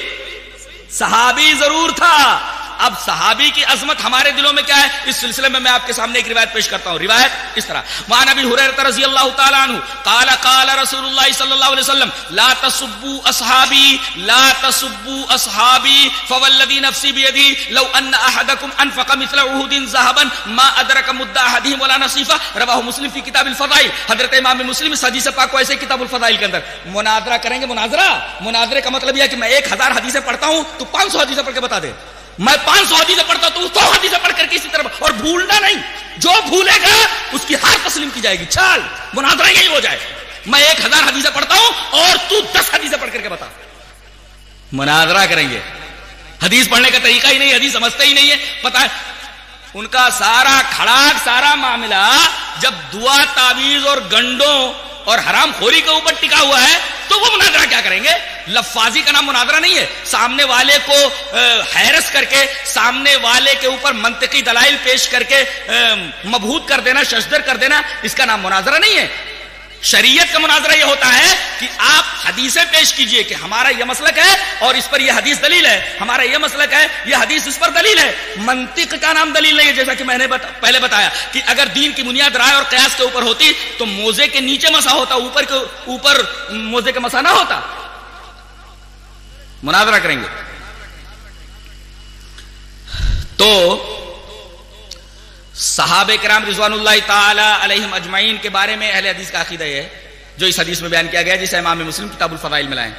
صحابی ضرور تھا۔ اب صحابی کی عظمت ہمارے دلوں میں کیا ہے، اس سلسلے میں آپ کے سامنے ایک روایت پیش کرتا ہوں۔ روایت اس طرح، وعن ابی ہریرہ رضی اللہ تعالی عنہ قال قال رسول اللہ صلی اللہ علیہ وسلم لا تسبوا اصحابی لا تسبوا اصحابی فوالذی نفسی بیدی لو ان احدکم انفق مثل احد ذهبا ما ادرک مد احدهم ولا نصیفہ، رواہ مسلم فی کتاب الفضائل۔ حضرت امام مسلم اس حدیث پاک کو ایسے کتاب الفضائل کے اندر مناظرہ کریں گے۔ مناظرے کا مطلب یہ ہے کہ میں 1000 حدیثیں پڑھتا ہوں تو 500 حدیثیں پڑھ کے بتا دے، میں 500 حدیثیں پڑھتا تو 100 حدیثیں پڑھ کر کے اسی طرح، اور بھولنا نہیں، جو بھولے گا اس کی ہار تسلیم کی جائے گی۔ چل مناظرہ یہی ہو جائے، میں 1000 حدیثیں پڑھتا ہوں اور تو 10 حدیثیں پڑھ کر کے بتا۔ مناظرہ کریں گے، حدیث پڑھنے کا طریقہ ہی نہیں، حدیث سمجھتا ہی نہیں ہے، پتہ ہے ان کا سارا کھڑاک، سارا معاملہ جب دعا، تعویذ اور گنڈوں اور حرام خوری کے اوپر ٹکا ہوا ہے تو وہ مناظرہ کیا کریں گے؟ لفاظی کا نام مناظرہ نہیں ہے. سامنے والے کو حیرس کر کے، سامنے والے کے اوپر منطقی دلائل پیش کر کے مبہوت کر دینا، ششدر کر دینا، اس کا نام مناظرہ نہیں ہے. شریعت کا مناظرہ یہ ہوتا ہے کہ آپ حدیثیں پیش کیجئے کہ ہمارا یہ مسلک ہے اور اس پر یہ حدیث دلیل ہے، ہمارا یہ مسلک ہے، یہ حدیث اس پر دلیل ہے. منطق کا نام دلیل نہیں ہے. جیسا کہ میں نے پہلے بتایا کہ اگر دین کی بنیاد رائے اور قیاس کے اوپر ہوتی تو موزے کے نیچے مسا ہوتا، اوپر موزے کے مسا نہ ہوتا. مناظرہ کریں گے تو صحابہ کرام رضوان اللہ تعالی علیہم اجمعین کے بارے میں اہل حدیث کا عقیدہ ہے جو اس حدیث میں بیان کیا گیا جسے امام مسلم کتاب الفضائل میں لائیں.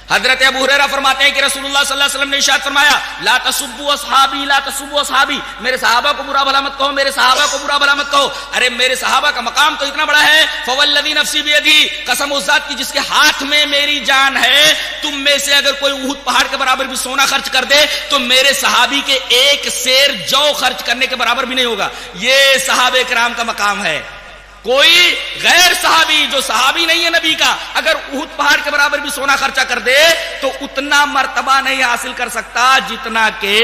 حضرت ابو ہریرہ فرماتے ہیں کہ رسول اللہ صلی اللہ علیہ وسلم نے ارشاد فرمایا لا تسبوا اصحابی لا تسبوا اصحابی، میرے صحابہ کو برا بھلا مت کہو، میرے صحابہ کو برا بھلا مت کہو. ارے میرے صحابہ کا مقام تو اتنا بڑا ہے. فوالذی نفسی بیدی، قسم اس ذات کی جس کے ہاتھ میں میری جان ہے، تم میں سے اگر کوئی احد پہاڑ کے برابر بھی سونا خرچ کر دے تو میرے صحابی کے ایک سیر جو خرچ کرنے کے برابر بھی نہیں ہوگا. یہ صحابہ کرام کا مقام ہے. کوئی غیر صحابی جو صحابی نہیں ہے نبی کا اگر احد پہاڑ کے برابر بھی سونا خرچہ کر دے تو اتنا مرتبہ نہیں حاصل کر سکتا جتنا کہ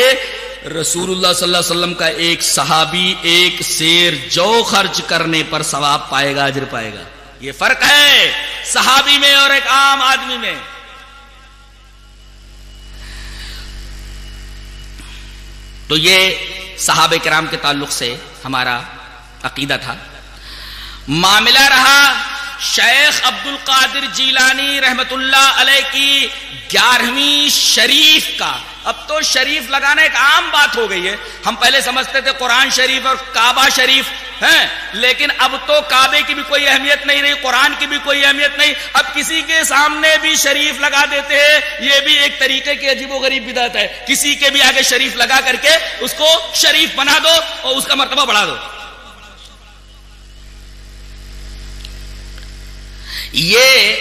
رسول اللہ صلی اللہ علیہ وسلم کا ایک صحابی ایک سیر جو خرچ کرنے پر ثواب پائے گا، اجر پائے گا. یہ فرق ہے صحابی میں اور ایک عام آدمی میں. تو یہ صحابہ کرام کے تعلق سے ہمارا عقیدہ تھا. معاملہ رہا شیخ عبد القادر جیلانی رحمت اللہ علیہ کی 11ویں شریف کا. اب تو شریف لگانا ایک عام بات ہو گئی ہے. ہم پہلے سمجھتے تھے قرآن شریف اور کعبہ شریف ہیں، لیکن اب تو کعبے کی بھی کوئی اہمیت نہیں رہی، قرآن کی بھی کوئی اہمیت نہیں. اب کسی کے سامنے بھی شریف لگا دیتے ہیں. یہ بھی ایک طریقے کی عجیب و غریب بدعت ہے. کسی کے بھی آگے شریف لگا کر کے اس کو شریف بنا دو اور اس کا مرتبہ بڑھا دو. یہ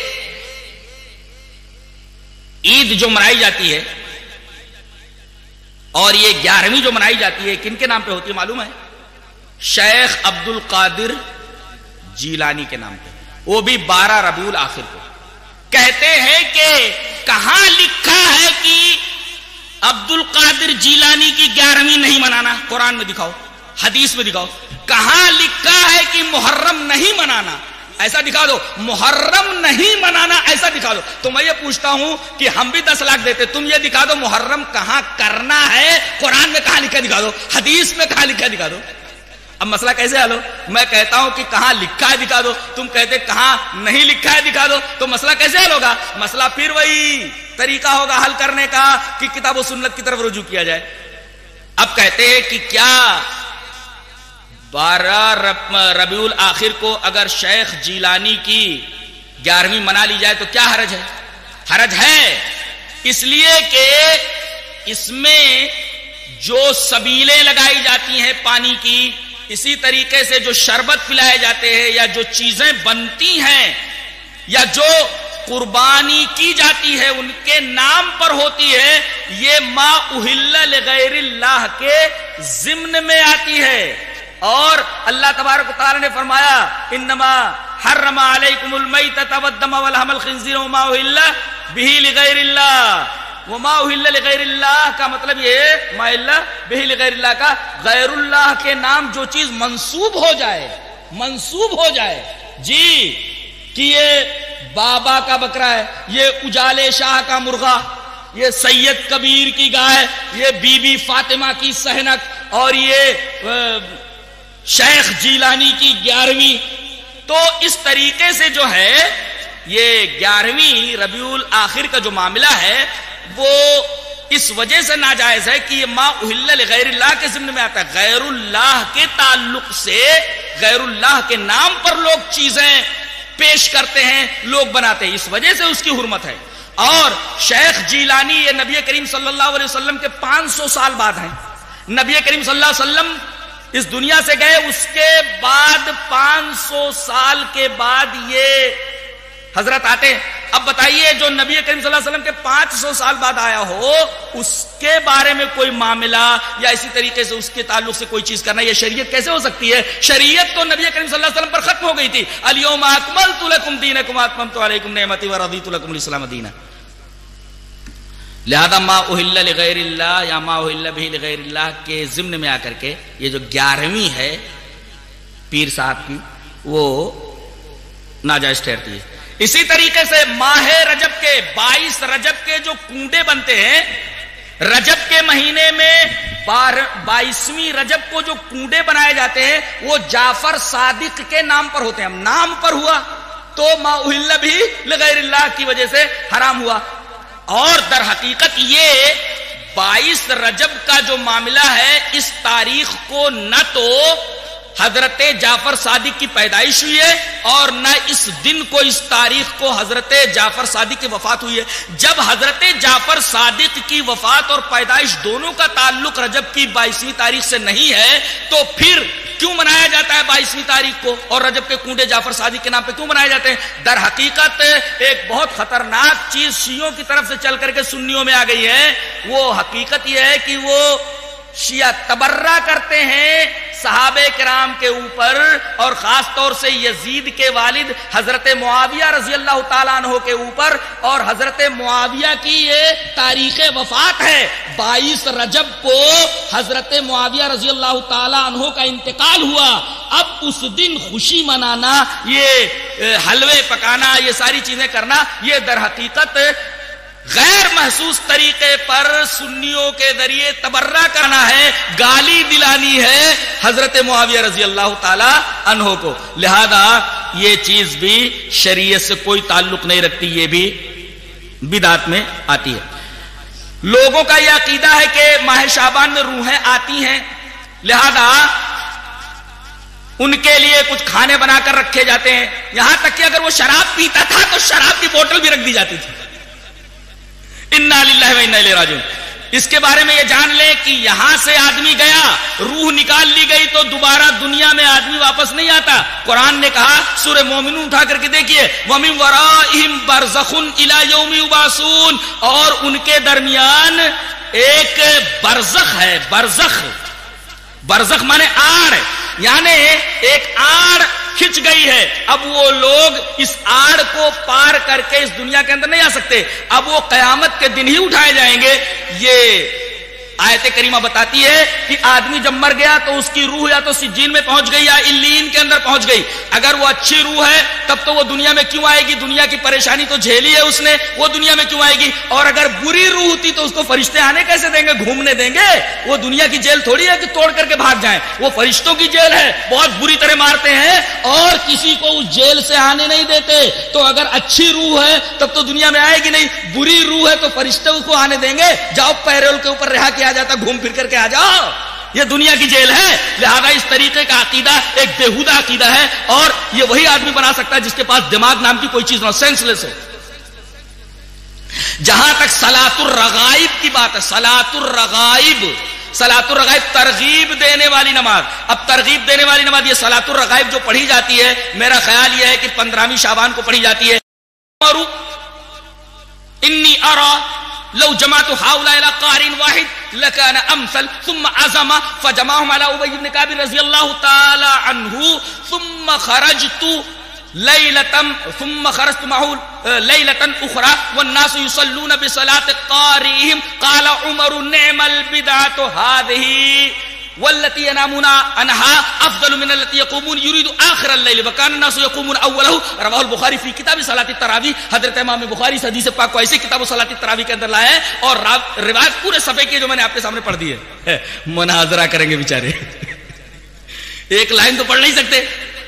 عید جو منائی جاتی ہے اور یہ 11ویں جو منائی جاتی ہے کن کے نام پہ ہوتی ہے معلوم ہے؟ شیخ عبد القادر جیلانی کے نام پہ. وہ بھی 12 ربیع الاخر کو. کہتے ہیں کہ کہاں لکھا ہے کہ عبد القادر جیلانی کی 11ویں نہیں منانا؟ قرآن میں دکھاؤ، حدیث میں دکھاؤ. کہاں لکھا ہے کہ محرم نہیں منانا؟ ایسا دکھا دو. محرم نہیں منانا ایسا دکھا دو. تو میں یہ پوچھتا ہوں کہ ہم بھی 10 لاکھ دیتے، تم یہ دکھا دو محرم کہاں کرنا ہے. قرآن میں کہاں لکھا دکھا دو، حدیث میں کہاں لکھا دکھا دو. اب مسئلہ کیسے حل ہو؟ میں کہتا ہوں کہ کہاں لکھا ہے دکھا دو، تم کہتے کہاں نہیں لکھا ہے دکھا دو. تو مسئلہ کیسے حل ہوگا؟ مسئلہ پھر وہی طریقہ ہوگا حل کرنے کا کہ کتاب و سنت کی طرف رجوع کیا جائے. اب کہتے ہیں کہ کیا 12 ربیع الاخر کو اگر شیخ جیلانی کی 11ویں منا لی جائے تو کیا حرج ہے؟ حرج ہے اس لیے کہ اس میں جو سبیلیں لگائی جاتی ہیں پانی کی، اسی طریقے سے جو شربت پلائے جاتے ہیں یا جو چیزیں بنتی ہیں یا جو قربانی کی جاتی ہے ان کے نام پر ہوتی ہے، یہ ما اہل لغیر اللہ کے ضمن میں آتی ہے. اور اللہ تبارک و تعالی نے فرمایا انما حرم علیکم المیتۃ والدم ولحم الخنزیر وما اہل بہ لغیر اللہ. وما اہل لغیر اللہ کا مطلب یہ ہے ما اہل بہ لغیر اللہ کا غیر اللہ کے نام جو چیز منسوب ہو جائے جی کہ یہ بابا کا بکرا ہے، یہ اجالے شاہ کا مرغا، یہ سید کبیر کی گائے، یہ بی بی فاطمہ کی سہنک اور یہ شیخ جیلانی کی 11ویں. تو اس طریقے سے جو ہے یہ 11ویں ربیع الاخر کا جو معاملہ ہے وہ اس وجہ سے ناجائز ہے کہ یہ ما اہل لغیر اللہ کے ضمن میں آتا ہے. غیر اللہ کے تعلق سے غیر اللہ کے نام پر لوگ چیزیں پیش کرتے ہیں، لوگ بناتے ہیں، اس وجہ سے اس کی حرمت ہے. اور شیخ جیلانی یہ نبی کریم صلی اللہ علیہ وسلم کے 500 سال بعد ہیں. نبی کریم صلی اللہ علیہ وسلم اس دنیا سے گئے، اس کے بعد 500 سال کے بعد یہ حضرت آتے ہیں. اب بتائیے جو نبی کریم صلی اللہ علیہ وسلم کے 500 سال بعد آیا ہو اس کے بارے میں کوئی معاملہ یا اسی طریقے سے اس کے تعلق سے کوئی چیز کرنا یہ شریعت کیسے ہو سکتی ہے؟ شریعت تو نبی کریم صلی اللہ علیہ وسلم پر ختم ہو گئی تھی. الیوم اکملت لکم دینکم واتممت علیکم نعمتی ورضیت لکم الاسلام دینا. لہذا ما اہل لغیر اللہ یا ما اہل بہ لغیر اللہ کے ضمن میں آ کر کے یہ جو 11ویں ہے پیر صاحب کی وہ ناجائز ٹھہرتی ہے. اسی طریقے سے ماہ رجب کے 22 رجب کے جو کنڈے بنتے ہیں، رجب کے مہینے میں 22ویں رجب کو جو کنڈے بنائے جاتے ہیں وہ جعفر صادق کے نام پر ہوتے ہیں. نام پر ہوا تو ما اہل بھی لغیر اللہ کی وجہ سے حرام ہوا. اور در حقیقت یہ 22 رجب کا جو معاملہ ہے اس تاریخ کو نہ تو حضرت جعفر صادق کی پیدائش ہوئی ہے اور نہ اس دن کو اس تاریخ کو حضرت جعفر صادق کی وفات ہوئی ہے. جب حضرت جعفر صادق کی وفات اور پیدائش دونوں کا تعلق رجب کی 22ویں تاریخ سے نہیں ہے تو پھر کیوں منایا جاتا ہے 22ویں تاریخ کو اور رجب کے کنڈے جعفر صادق کے نام پہ کیوں منائے جاتے ہیں؟ در حقیقت ایک بہت خطرناک چیز شیعوں کی طرف سے چل کر کے سنیوں میں آ گئی ہے. وہ حقیقت یہ ہے کہ وہ شیعہ تبرہ کرتے ہیں صحابہ کرام کے اوپر اور خاص طور سے یزید کے والد حضرت معاویہ رضی اللہ تعالیٰ عنہ کے اوپر، اور حضرت معاویہ کی یہ تاریخ وفات ہے. 22 رجب کو حضرت معاویہ رضی اللہ تعالیٰ عنہ کا انتقال ہوا. اب اس دن خوشی منانا، یہ حلوے پکانا، یہ ساری چیزیں کرنا، یہ در حقیقت غیر محسوس طریقے پر سنیوں کے ذریعے تبرہ کرنا ہے، گالی دلانی ہے حضرت معاویہ رضی اللہ تعالی عنہ کو. لہذا یہ چیز بھی شریعت سے کوئی تعلق نہیں رکھتی، یہ بھی بدعت میں آتی ہے. لوگوں کا یہ عقیدہ ہے کہ ماہ شعبان میں روحیں آتی ہیں، لہذا ان کے لیے کچھ کھانے بنا کر رکھے جاتے ہیں. یہاں تک کہ اگر وہ شراب پیتا تھا تو شراب کی بوتل بھی رکھ دی جاتی تھی. انا للہ و انا الیہ راجعون. اس کے بارے میں یہ جان لیں کہ یہاں سے آدمی گیا، روح نکال لی گئی تو دوبارہ دنیا میں آدمی واپس نہیں آتا. قرآن نے کہا سورہ مومنون اٹھا کر کے دیکھیے، وَمِن وَرَائِهِمْ بَرْزَخٌ إِلَى يَوْمِ يُبْعَثُونَ، اور ان کے درمیان ایک برزخ ہے. برزخ مانے آڑ، یعنی ایک آڑ کھچ گئی ہے. اب وہ لوگ اس آڑ کو پار کر کے اس دنیا کے اندر نہیں آ سکتے. اب وہ قیامت کے دن ہی اٹھائے جائیں گے. یہ آیت کریمہ بتاتی ہے کہ آدمی جب مر گیا تو اس کی روح یا تو سجین میں پہنچ گئی یا علیین کے اندر پہنچ گئی. اگر وہ اچھی روح ہے تب تو وہ دنیا میں کیوں آئے گی؟ دنیا کی پریشانی تو جھیلی ہے اس نے، وہ دنیا میں کیوں آئے گی؟ اور اگر بری روح ہوتی تو اس کو فرشتے آنے کیسے دیں گے، گھومنے دیں گے؟ وہ دنیا کی جیل تھوڑی ہے کہ توڑ کر کے بھاگ جائیں. وہ فرشتوں کی جیل ہے، بہت بری طرح مارتے ہیں اور کسی کو اس جیل سے آنے نہیں دیتے. تو اگر اچھی روح ہے تب تو دنیا میں آئے گی نہیں، بری روح ہے تو فرشتے اس کو آنے دیں گے؟ جاؤ پیرول کے اوپر رہا کیا جاتا، گھوم پھر کر کے آ جاؤ. یہ دنیا کی جیل ہے. لہذا اس طریقے کا عقیدہ ایک بےہودہ عقیدہ ہے اور یہ وہی آدمی بنا سکتا ہے جس کے پاس دماغ نام کی کوئی چیز نہ، سینس لیس ہو. جہاں تک صلاۃ الرغائب کی بات ہے، صلاۃ الرغائب ترغیب دینے والی نماز. اب ترغیب دینے والی نماز یہ صلاۃ الرغائب جو پڑھی جاتی ہے، میرا خیال یہ ہے کہ 15ویں شعبان کو پڑھی جاتی ہے. انی ارا لو جمعت هؤلاء الى قارئ واحد لكان امثل ثم عزم فجمعهم على ابي بن كعب رضي الله تعالى عنه ثم خرجت معه ليلة اخرى والناس يصلون بصلاة قارئهم قال عمر نعم البدعة هذه والتي ينامون عنها افضل من التي يقومون يريد اخر الليل وكان الناس يقومون اوله. رواه البخاری فی کتاب صلاۃ التراویح. حضرت امام بخاری اس حدیث پاک کو ایسے کتاب صلاۃ التراویح کے اندر لائے ہیں اور روایت پورے صفحے کی جو میں نے آپ کے سامنے پڑھ دی ہے. مناظرہ کریں گے بیچارے، ایک لائن تو پڑھ نہیں سکتے،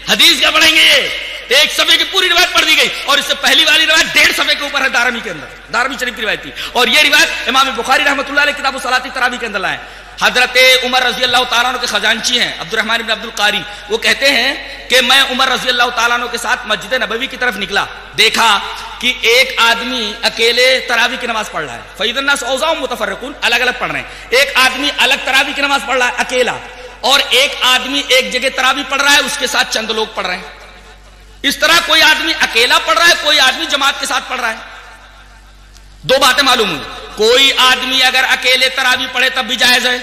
حدیث کیا پڑھیں گے؟ یہ ایک صفحے کی پوری روایت پڑھ دی گئی اور اس سے پہلی والی روایت 1.5 صفحے کے اوپر ہے دارمی کے اندر، دارمی شریف کی روایت تھی. اور یہ روایت امام بخاری رحمۃ اللہ علیہ کتاب صلاۃ التراویح کے اندر لائے. حضرت عمر رضی اللہ تعالیٰ عنہ کے خزانچی ہیں عبد الرحمن بن عبد القاری، وہ کہتے ہیں کہ میں عمر رضی اللہ تعالیٰ عنہ کے ساتھ مسجد نبوی کی طرف نکلا، دیکھا کہ ایک آدمی اکیلے تراویح کی نماز پڑھ رہا ہے. فَإِذَا النَّاسُ أَوْزَاعٌ مُتَفَرِّقُونَ، الگ الگ پڑھ رہے ہیں. ایک آدمی الگ تراویح کی نماز پڑھ رہا ہے اکیلا، اور ایک آدمی ایک جگہ تراویح پڑھ رہا ہے، اس کے ساتھ چند لوگ پڑھ رہے ہیں. اس طرح کوئی آدمی اکیلا پڑھ رہا ہے، کوئی آدمی جماعت کے ساتھ پڑھ رہا ہے. دو باتیں معلوم ہوئی. کوئی آدمی اگر اکیلے تراویح پڑھے تب بھی جائز ہے،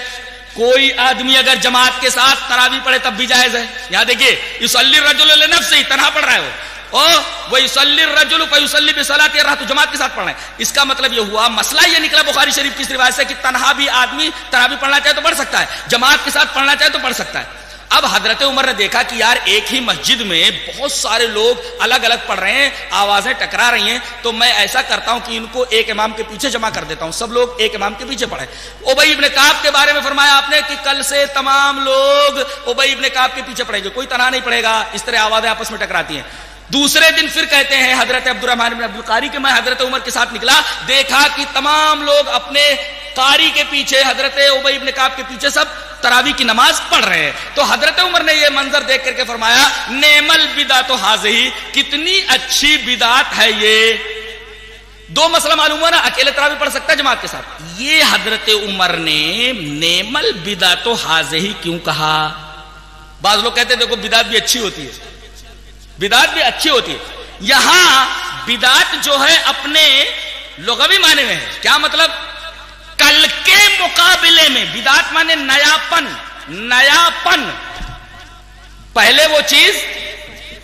کوئی آدمی اگر جماعت کے ساتھ تراویح پڑھے تب بھی جائز ہے. یہاں دیکھیے یصلی الرجل لنفسہ، تنہا پڑھ رہا ہے وہ، اور ویصلی الرجل فیصلی بصلاۃ الرحۃ، جماعت کے ساتھ پڑھ رہے ہیں. اس کا مطلب یہ ہوا، مسئلہ یہ نکلا بخاری شریف کی اس روایت سے کہ تنہا بھی آدمی تراویح پڑھنا چاہے تو پڑھ سکتا ہے، جماعت کے ساتھ پڑھنا چاہے تو پڑھ سکتا ہے. اب حضرت عمر نے دیکھا کہ یار ایک ہی مسجد میں بہت سارے لوگ الگ الگ پڑھ رہے ہیں، آوازیں ٹکرا رہی ہیں، تو میں ایسا کرتا ہوں کہ ان کو ایک امام کے پیچھے جمع کر دیتا ہوں، سب لوگ ایک امام کے پیچھے پڑھیں. ابی ابن کعب کے بارے میں فرمایا آپ نے کہ کل سے تمام لوگ ابی ابن کعب کے پیچھے پڑھیں گے، کوئی تنہا نہیں پڑھے گا، اس طرح آوازیں آپس میں ٹکراتی ہیں. دوسرے دن پھر کہتے ہیں حضرت عبد الرحمن بن عبد القاری کہ میں حضرت عمر کے ساتھ نکلا، دیکھا کہ تمام لوگ اپنے قاری کے پیچھے، حضرت ابی ابن کعب کے پیچھے سب تراویح کی نماز پڑھ رہے ہیں. تو حضرت عمر نے یہ منظر دیکھ کر کے فرمایا نعم البدعۃ ھذہ، کتنی اچھی بدعت ہے یہ. دو مسئلہ معلوم ہوا نا، اکیلے تراویح پڑھ سکتا ہے جماعت کے ساتھ. یہ حضرت عمر نے نعم البدعۃ ھذہ کیوں کہا؟ بعض لوگ کہتے ہیں دیکھو بدعت بھی اچھی ہوتی ہے، بدعت بھی اچھی ہوتی ہے. یہاں بدعت جو ہے اپنے لغوی معنی میں ہے. کیا مطلب؟ کل کے مقابلے میں. بدعت مانے نیاپن، نیاپن. پہلے وہ چیز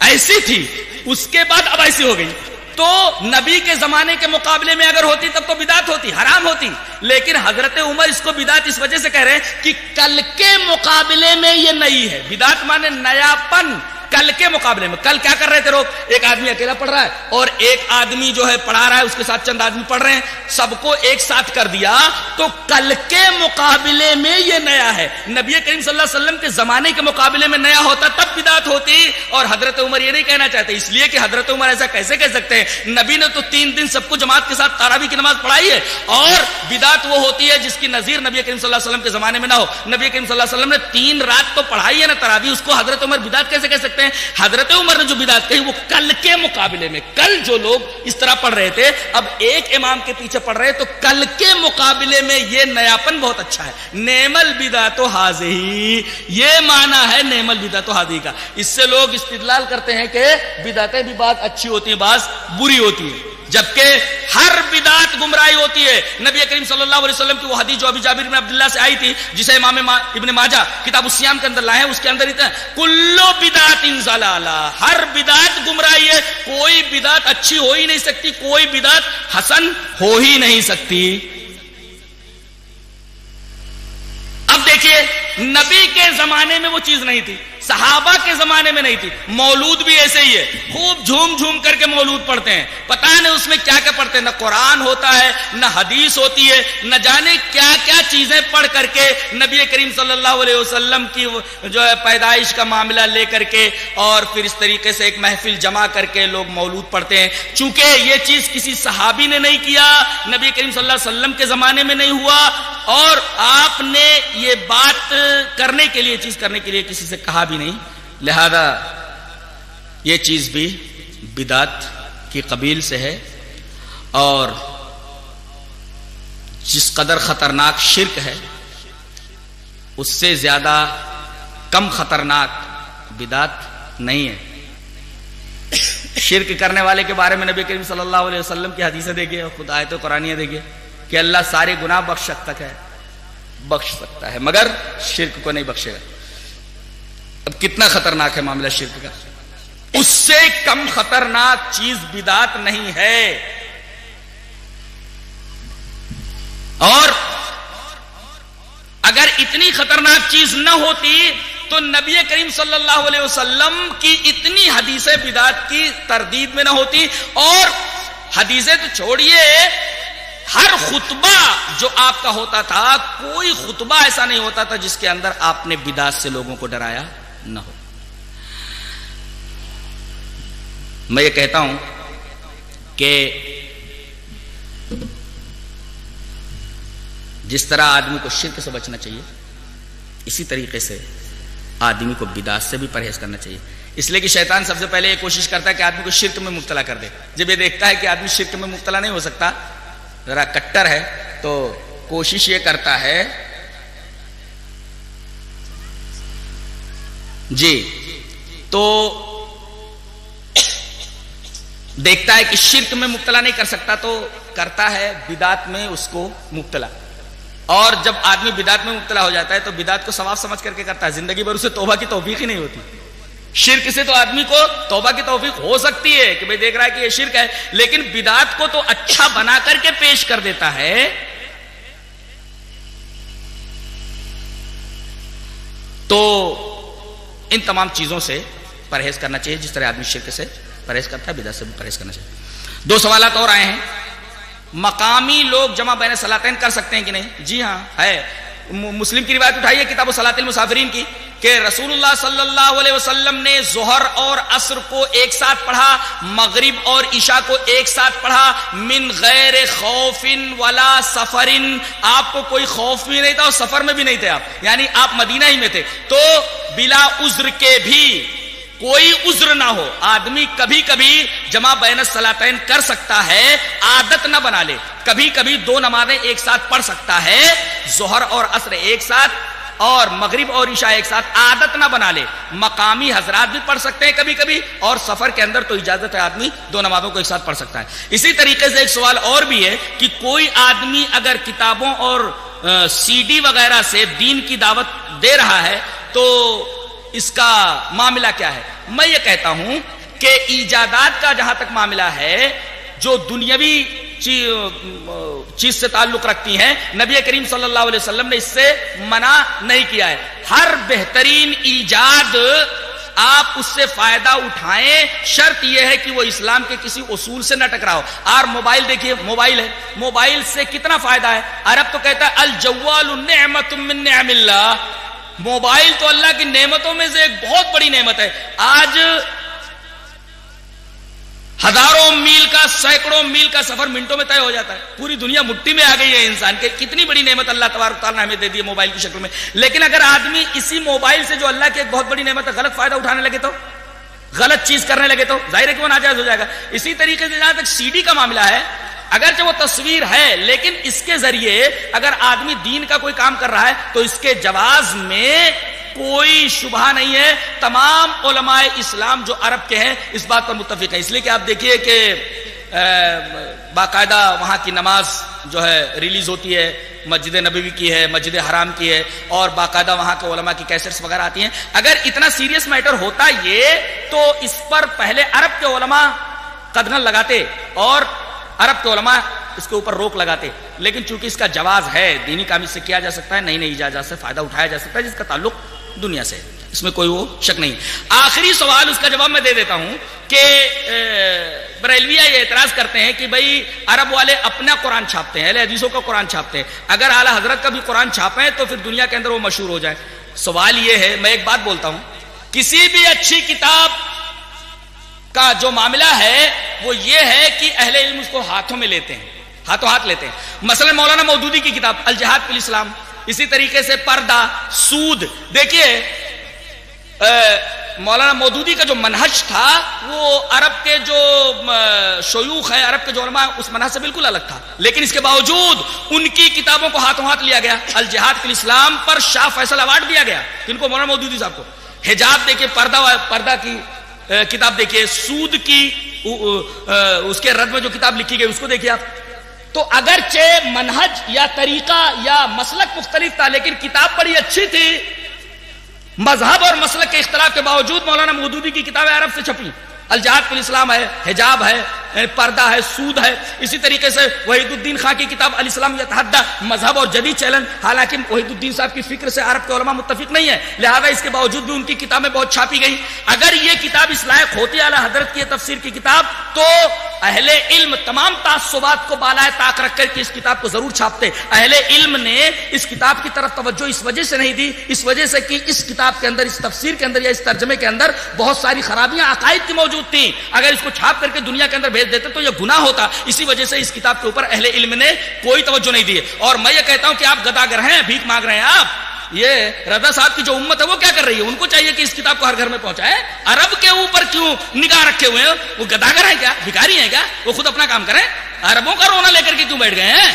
ایسی تھی، اس کے بعد اب ایسی ہو گئی. تو نبی کے زمانے کے مقابلے میں اگر ہوتی تب تو بدعت ہوتی، حرام ہوتی. لیکن حضرت عمر اس کو بدعت اس وجہ سے کہہ رہے ہیں کہ کل کے مقابلے میں یہ نئی ہے. بدعت مانے نیاپن، کل کے مقابلے میں. کل کیا کر رہے تھے لوگ؟ ایک آدمی اکیلا پڑھ رہا ہے اور ایک آدمی جو ہے پڑھا رہا ہے، اس کے ساتھ چند آدمی پڑھ رہے ہیں، سب کو ایک ساتھ کر دیا. تو کل کے مقابلے میں یہ نیا ہے. نبی کریم صلی اللہ علیہ وسلم کے زمانے کے مقابلے میں نیا ہوتا تب بدعت ہوتی. اور حضرت عمر یہ نہیں کہنا چاہتے، اس لیے کہ حضرت عمر ایسا کیسے کہہ سکتے ہیں؟ نبی نے تو 3 دن سب کو جماعت کے ساتھ تراویح کی نماز پڑھائی ہے. اور بدعت وہ ہوتی ہے جس کی نظیر نبی کریم صلی اللہ علیہ وسلم کے زمانے میں نہ ہو. نبی کریم صلی اللہ علیہ وسلم نے 3 رات تو پڑھائی ہے نا تراویح، اس کو حضرت عمر بدعت کیسے کہہ سکتے ہیں؟ حضرت عمر نے جو بدعت کہی وہ کل کے مقابلے میں. کل جو لوگ اس طرح پڑھ رہے تھے اب ایک امام کے پیچھے پڑھ رہے، تو کل کے مقابلے میں یہ نیاپن بہت اچھا ہے. نعم البدعۃ ھذہ، یہ معنی ہے نعم البدعۃ ھذہ کا. اس سے لوگ استدلال کرتے ہیں کہ بدعتیں بھی بعض اچھی ہوتی ہیں، بعض بری ہوتی ہیں، جبکہ ہر بدعت گمراہی ہوتی ہے. نبی کریم صلی اللہ علیہ وسلم کی وہ حدیث جو ابھی جابر بن عبداللہ سے آئی تھی، جسے امام ابن ماجہ کتاب الصیام کے اندر لائے ہیں، اس کے اندر اتنا کل بدعت ضلالہ، ہر بدعت گمراہی ہے. کوئی بدعت اچھی ہو ہی نہیں سکتی، کوئی بدعت حسن ہو ہی نہیں سکتی. اب دیکھیے نبی کے زمانے میں وہ چیز نہیں تھی، صحابہ کے زمانے میں نہیں تھی. مولود بھی ایسے ہی ہے، خوب جھوم جھوم کر کے مولود پڑھتے ہیں، پتہ نہیں اس میں کیا کیا پڑھتے ہیں، نہ قرآن ہوتا ہے نہ حدیث ہوتی ہے، نہ جانے کیا کیا چیزیں پڑھ کر کے نبی کریم صلی اللہ علیہ وسلم کی جو ہے پیدائش کا معاملہ لے کر کے اور پھر اس طریقے سے ایک محفل جمع کر کے لوگ مولود پڑھتے ہیں. چونکہ یہ چیز کسی صحابی نے نہیں کیا، نبی کریم صلی اللہ علیہ وسلم کے زمانے میں نہیں ہوا، اور آپ نے یہ بات کرنے کے لیے، چیز کرنے کے لیے کسی سے کہا بھی نہیں، لہذا یہ چیز بھی بدعت کی قبیل سے ہے. اور جس قدر خطرناک شرک ہے اس سے زیادہ کم خطرناک بدعت نہیں ہے. شرک کرنے والے کے بارے میں نبی کریم صلی اللہ علیہ وسلم کی حدیثیں دیکھیے اور خود آیت قرآنیہ دیکھیے کہ اللہ سارے گناہ بخش سکتا ہے مگر شرک کو نہیں بخشے گا. اب کتنا خطرناک ہے معاملہ شرک کا، اس سے کم خطرناک چیز بدعت نہیں ہے. اور اگر اتنی خطرناک چیز نہ ہوتی تو نبی کریم صلی اللہ علیہ وسلم کی اتنی حدیثیں بدعت کی تردید میں نہ ہوتی. اور حدیثیں تو چھوڑیے، ہر خطبہ جو آپ کا ہوتا تھا، کوئی خطبہ ایسا نہیں ہوتا تھا جس کے اندر آپ نے بدعت سے لوگوں کو ڈرایا نہ ہو. میں یہ کہتا ہوں کہ جس طرح آدمی کو شرک سے بچنا چاہیے، اسی طریقے سے آدمی کو بدعت سے بھی پرہیز کرنا چاہیے. اس لیے کہ شیطان سب سے پہلے یہ کوشش کرتا ہے کہ آدمی کو شرک میں مبتلا کر دے. جب یہ دیکھتا ہے کہ آدمی شرک میں مبتلا نہیں ہو سکتا، ذرا کٹر ہے، تو کوشش یہ کرتا ہے تو دیکھتا ہے کہ شرک میں مبتلا نہیں کر سکتا تو کرتا ہے بدعت میں اس کو مبتلا. اور جب آدمی بدعت میں مبتلا ہو جاتا ہے تو بدعت کو ثواب سمجھ کر کے کرتا ہے, زندگی بھر اسے توبہ کی توفیق ہی نہیں ہوتی. شرک سے تو آدمی کو توبہ کی توفیق ہو سکتی ہے کہ بھئی دیکھ رہا ہے کہ یہ شرک ہے, لیکن بدعت کو تو اچھا بنا کر کے پیش کر دیتا ہے. تو ان تمام چیزوں سے پرہیز کرنا چاہیے جس طرح آدمی شرک سے پرہیز کرتا ہے, بدعت سے بھی پرہیز کرنا چاہیے. 2 سوالات اور آئے ہیں. مقامی لوگ جمع بین صلاتین کر سکتے ہیں کہ نہیں؟ جی ہاں ہے. مسلم کی روایت اٹھائی ہے کتاب صلاۃ المسافرین کی کہ رسول اللہ صلی اللہ علیہ وسلم نے ظہر اور عصر کو ایک ساتھ پڑھا, مغرب اور عشاء کو ایک ساتھ پڑھا, من غیر خوف ولا سفر. آپ کو کوئی خوف بھی نہیں تھا اور سفر میں بھی نہیں تھے آپ, یعنی آپ مدینہ ہی میں تھے. تو بلا عذر کے بھی, کوئی عذر نہ ہو, آدمی کبھی کبھی جمع بین الصلاتین کر سکتا ہے, عادت نہ بنا لے. کبھی کبھی 2 نمازیں ایک ساتھ پڑھ سکتا ہے, ظہر اور عصر ایک ساتھ اور مغرب اور عشاء ایک ساتھ, عادت نہ بنا لے. مقامی حضرات بھی پڑھ سکتے ہیں کبھی کبھی, اور سفر کے اندر تو اجازت ہے, آدمی 2 نمازوں کو ایک ساتھ پڑھ سکتا ہے. اسی طریقے سے ایک سوال اور بھی ہے کہ کوئی آدمی اگر کتابوں اور سی ڈی وغیرہ سے دین کی دعوت دے رہا ہے تو اس کا معاملہ کیا ہے؟ میں یہ کہتا ہوں کہ ایجادات کا جہاں تک معاملہ ہے, جو دنیاوی چیز سے تعلق رکھتی ہیں, نبی کریم صلی اللہ علیہ وسلم نے اس سے منع نہیں کیا ہے. ہر بہترین ایجاد آپ اس سے فائدہ اٹھائیں, شرط یہ ہے کہ وہ اسلام کے کسی اصول سے نہ ٹکراؤ. اور موبائل دیکھیے, موبائل ہے, موبائل سے کتنا فائدہ ہے. عرب تو کہتا ہے الجوال نعمت من نعم اللہ, موبائل تو اللہ کی نعمتوں میں سے ایک بہت بڑی نعمت ہے. آج ہزاروں میل کا, سینکڑوں میل کا سفر منٹوں میں طے ہو جاتا ہے. پوری دنیا مٹھی میں آ گئی ہے انسان کے. کتنی بڑی نعمت اللہ تبارک تعالیٰ نے ہمیں دے دی ہے موبائل کی شکل میں. لیکن اگر آدمی اسی موبائل سے جو اللہ کی ایک بہت بڑی نعمت ہے غلط فائدہ اٹھانے لگے تو, غلط چیز کرنے لگے تو ظاہر ہے کہ وہ ناجائز ہو جائے گا. اسی طریقے سے جہاں تک سی ڈی کا معاملہ ہے, اگرچہ وہ تصویر ہے لیکن اس کے ذریعے اگر آدمی دین کا کوئی کام کر رہا ہے تو اس کے جواز میں کوئی شبہ نہیں ہے. تمام علماء اسلام جو عرب کے ہیں اس بات پر متفق ہیں. اس لیے کہ آپ دیکھیے کہ باقاعدہ وہاں کی نماز جو ہے ریلیز ہوتی ہے, مسجد نبوی کی ہے, مسجد حرام کی ہے, اور باقاعدہ وہاں کے علماء کی کیسٹس وغیرہ آتی ہیں. اگر اتنا سیریس میٹر ہوتا یہ تو اس پر پہلے عرب کے علماء قدغن لگاتے اور عرب کے علماء اس کے اوپر روک لگاتے. لیکن چونکہ اس کا جواز ہے, دینی کام اس سے کیا جا سکتا ہے, نئی نئی ایجادات سے فائدہ اٹھایا جا سکتا ہے جس کا تعلق دنیا سے, اس میں کوئی وہ شک نہیں. آخری سوال اس کا جواب میں دے دیتا ہوں کہ بریلویہ یہ اعتراض کرتے ہیں کہ بھئی عرب والے اپنا قرآن چھاپتے ہیں, اہل حدیثوں کا قرآن چھاپتے ہیں, اگر اعلی حضرت کا بھی قرآن چھاپیں تو پھر دنیا کے اندر وہ مشہور ہو جائے. سوال یہ ہے, میں ایک بات بولتا ہوں, کسی بھی اچھی کتاب کا جو معاملہ ہے وہ یہ ہے کہ اہل علم اس کو ہاتھوں میں لیتے ہیں, ہاتھوں ہاتھ لیتے ہیں. مثلا مولانا مودودی کی کتاب الجہاد فی الاسلام, اسی طریقے سے پردہ, سود. دیکھیے مولانا مودودی کا جو منہج تھا وہ عرب کے جو شیوخ ہیں, عرب کے جو علماء, اس منہج سے بالکل الگ تھا. لیکن اس کے باوجود ان کی کتابوں کو ہاتھوں ہاتھ لیا گیا. الجہاد فی الاسلام پر شاہ فیصل ایوارڈ دیا گیا, جن کو مولانا مودودی صاحب کو. حجاب دیکھیے, پردہ کی کتاب دیکھیے, سود کی اس کے رد میں جو کتاب لکھی گئی اس کو دیکھیے آپ. تو اگرچہ منہج یا طریقہ یا مسلک مختلف تھا لیکن کتاب بڑی اچھی تھی. مذہب اور مسلک کے اختلاف کے باوجود مولانا مودودی کی کتابیں عرب سے چھپی. الجہاد فی الاسلام ہے, حجاب ہے, پردہ ہے, سود ہے. اسی طریقے سے وحید الدین خان کی کتاب الاسلام یتحدی, مذہب اور جدید چیلنج. حالانکہ وحید الدین صاحب کی فکر سے عرب کے علماء متفق نہیں ہے, لہذا اس کے باوجود بھی ان کی کتابیں بہت چھاپی گئی. اگر یہ کتاب اس لائق ہوتی اعلی حضرت کی تفسیر کی کتاب تو اہل علم تمام تعصبات کو بالائے طاق رکھ کر کے اس کتاب کو ضرور چھاپتے. اہل علم نے اس کتاب کی طرف توجہ اس وجہ سے نہیں دی, اس وجہ سے کہ اس کتاب کے اندر, اس تفسیر کے اندر یا اس ترجمے کے اندر بہت ساری خرابیاں عقائد کی موجود تھیں. اگر اس کو چھاپ کر کے دنیا کے اندر بھیج دیتے تو یہ گناہ ہوتا. اسی وجہ سے اس کتاب کے اوپر اہل علم نے کوئی توجہ نہیں دی. اور میں یہ کہتا ہوں کہ آپ گداگر ہیں, بھیک مانگ رہے ہیں آپ. یہ رضا صاحب کی جو امت ہے وہ کیا کر رہی ہے؟ ان کو چاہیے کہ اس کتاب کو ہر گھر میں پہنچائے. عرب کے اوپر کیوں نگاہ رکھے ہوئے ہیں؟ وہ گداگر ہیں کیا, بھکاری ہیں کیا؟ وہ خود اپنا کام کریں. عربوں کا رونا لے کر کے کیوں بیٹھ گئے ہیں؟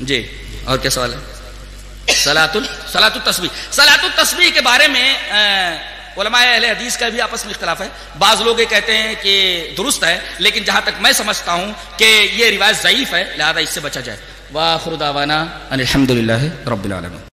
جی اور کیا سوال ہے؟ صلاۃ التسبیح. صلاۃ التسبیح کے بارے میں علماء اہل حدیث کا بھی آپس میں اختلاف ہے. بعض لوگ یہ کہتے ہیں کہ درست ہے، لیکن جہاں تک میں سمجھتا ہوں کہ یہ روایت ضعیف ہے، لہذا اس سے بچا جائے. وآخر دعوانا ان الحمد للہ رب العالمین.